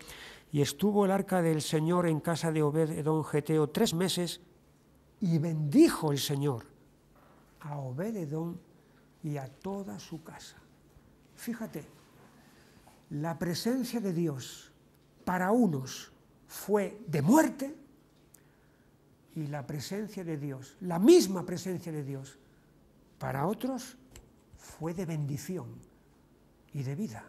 S1: y estuvo el arca del Señor en casa de Obed-edom, geteo, 3 meses, y bendijo el Señor a Obed-edom y a toda su casa. Fíjate, la presencia de Dios para unos fue de muerte, y la presencia de Dios, la misma presencia de Dios, para otros fue de bendición y de vida.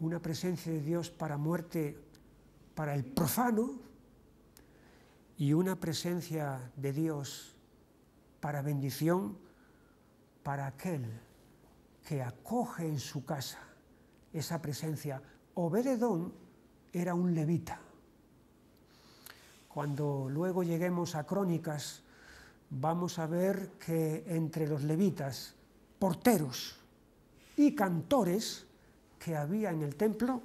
S1: Una presencia de Dios para muerte para el profano y una presencia de Dios para bendición para aquel que acoge en su casa esa presencia. Obed-edom era un levita. Cuando luego lleguemos a Crónicas, vamos a ver que entre los levitas, porteros y cantores que había en el templo,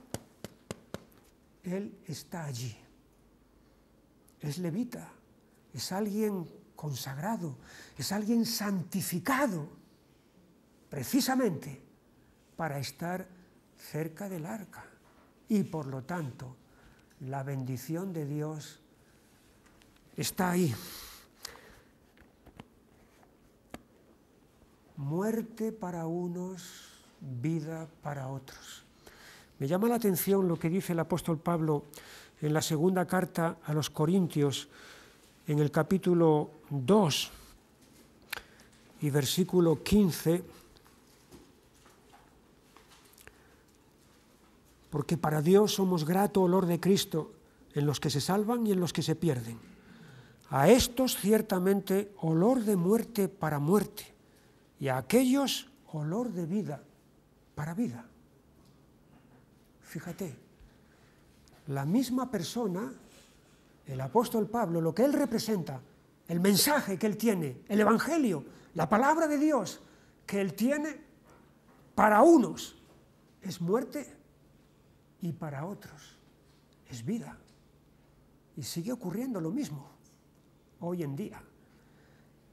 S1: él está allí. Es levita, es alguien consagrado, es alguien santificado, precisamente para estar cerca del arca. Y por lo tanto, la bendición de Dios está ahí. Muerte para unos, vida para otros. Me llama la atención lo que dice el apóstol Pablo en la segunda carta a los Corintios, en el capítulo 2 y versículo 15, porque para Dios somos grato olor de Cristo en los que se salvan y en los que se pierden. A estos ciertamente olor de muerte para muerte, y a aquellos olor de vida para vida. Fíjate, la misma persona, el apóstol Pablo, lo que él representa, el mensaje que él tiene, el evangelio, la palabra de Dios que él tiene, para unos es muerte y para otros es vida. Y sigue ocurriendo lo mismo hoy en día.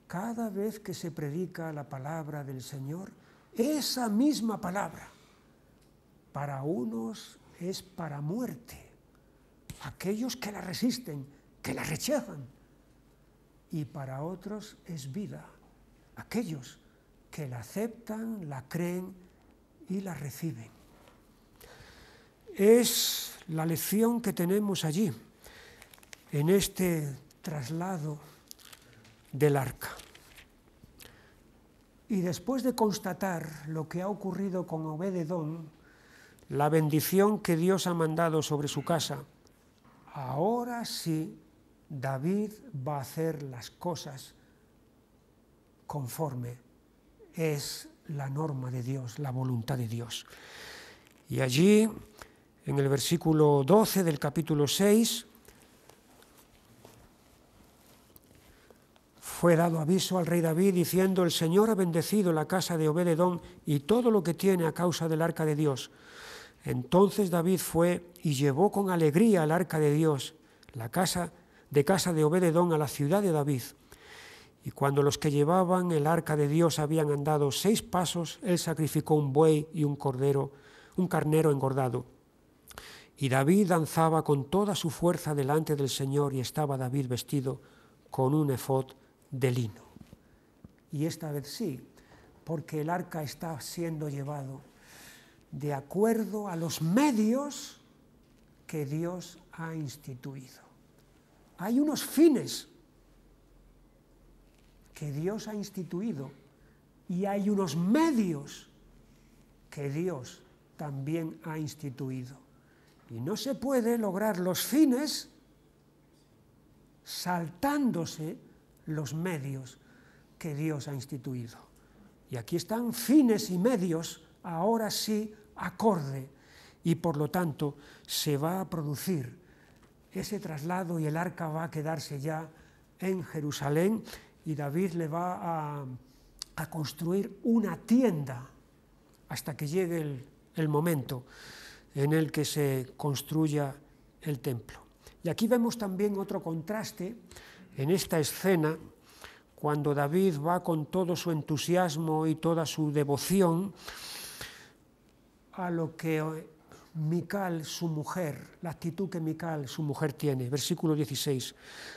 S1: Cada vez que se predica la palabra del Señor, esa misma palabra, para unos es para muerte, aquellos que la resisten, que la rechazan, y para otros es vida, aquellos que la aceptan, la creen y la reciben. Es la lección que tenemos allí, en este traslado del arca. Y después de constatar lo que ha ocurrido con Obed-edom, la bendición que Dios ha mandado sobre su casa, ahora sí David va a hacer las cosas conforme es la norma de Dios, la voluntad de Dios. Y allí, en el versículo 12 del capítulo 6, fue dado aviso al rey David diciendo: el Señor ha bendecido la casa de Obed-edom y todo lo que tiene a causa del arca de Dios. Entonces David fue y llevó con alegría el arca de Dios, la casa de Obed-edom, a la ciudad de David. Y cuando los que llevaban el arca de Dios habían andado 6 pasos, él sacrificó un buey y un carnero engordado.
S2: Y David danzaba con toda su fuerza delante del Señor, y estaba David vestido con un efod de lino.
S1: Y esta vez sí, porque el arca está siendo llevado de acuerdo a los medios que Dios ha instituido. Hay unos fines que Dios ha instituido y hay unos medios que Dios también ha instituido. Y no se puede lograr los fines saltándose los medios que Dios ha instituido. Y aquí están fines y medios, ahora sí, acorde, y por lo tanto se va a producir ese traslado y el arca va a quedarse ya en Jerusalén y David le va a construir una tienda hasta que llegue el momento en el que se construya el templo. Y aquí vemos también otro contraste en esta escena, cuando David va con todo su entusiasmo y toda su devoción a lo que Mical, su mujer, la actitud que Mical, su mujer, tiene. Versículo 16.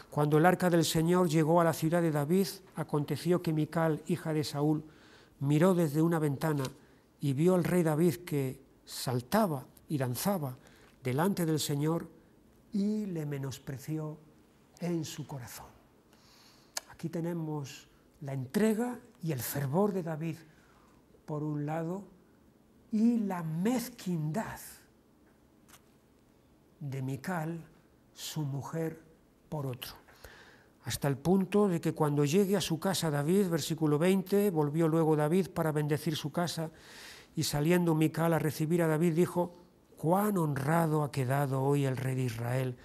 S1: Cuando el arca del Señor llegó a la ciudad de David, aconteció que Mical, hija de Saúl, miró desde una ventana y vio al rey David que saltaba y danzaba delante del Señor y le menospreció en su corazón. Aquí tenemos la entrega y el fervor de David por un lado y la mezquindad de Mical, su mujer, por otro. Hasta el punto de que cuando llegue a su casa David, versículo 20, volvió luego David para bendecir su casa, y saliendo Mical a recibir a David dijo: «Cuán honrado ha quedado hoy el rey de Israel,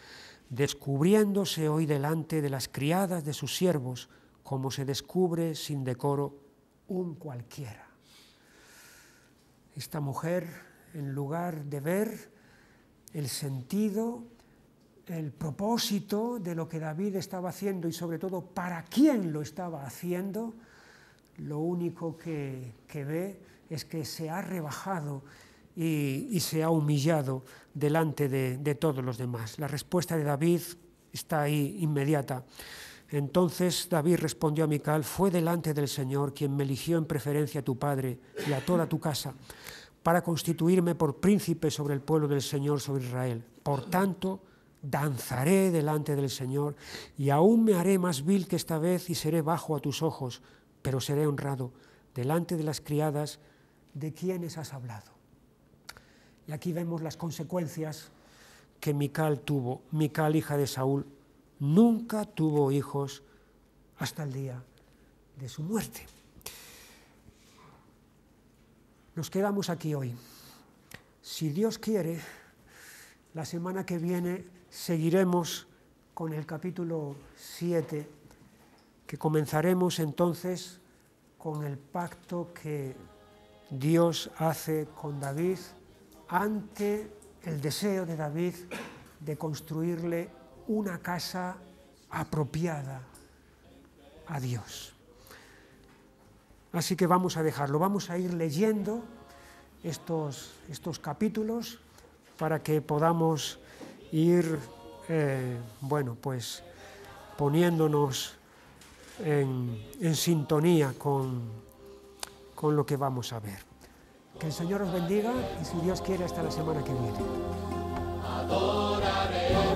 S1: descubriéndose hoy delante de las criadas de sus siervos, como se descubre sin decoro un cualquiera». Esta mujer, en lugar de ver el sentido, el propósito de lo que David estaba haciendo y sobre todo para quién lo estaba haciendo, lo único que ve es que se ha rebajado y se ha humillado delante de todos los demás. La respuesta de David está ahí inmediata. Entonces David respondió a Mical: «Fue delante del Señor quien me eligió en preferencia a tu padre y a toda tu casa, para constituirme por príncipe sobre el pueblo del Señor, sobre Israel. Por tanto, danzaré delante del Señor, y aún me haré más vil que esta vez, y seré bajo a tus ojos, pero seré honrado delante de las criadas de quienes has hablado». Y aquí vemos las consecuencias que Mical tuvo. Mical, hija de Saúl, nunca tuvo hijos hasta el día de su muerte. Nos quedamos aquí hoy. Si Dios quiere, la semana que viene seguiremos con el capítulo 7, que comenzaremos entonces con el pacto que Dios hace con David ante el deseo de David de construirle una casa apropiada a Dios. Así que vamos a dejarlo, vamos a ir leyendo estos capítulos para que podamos ir poniéndonos en sintonía con lo que vamos a ver. Que el Señor os bendiga y si Dios quiere hasta la semana que viene. Adoraré.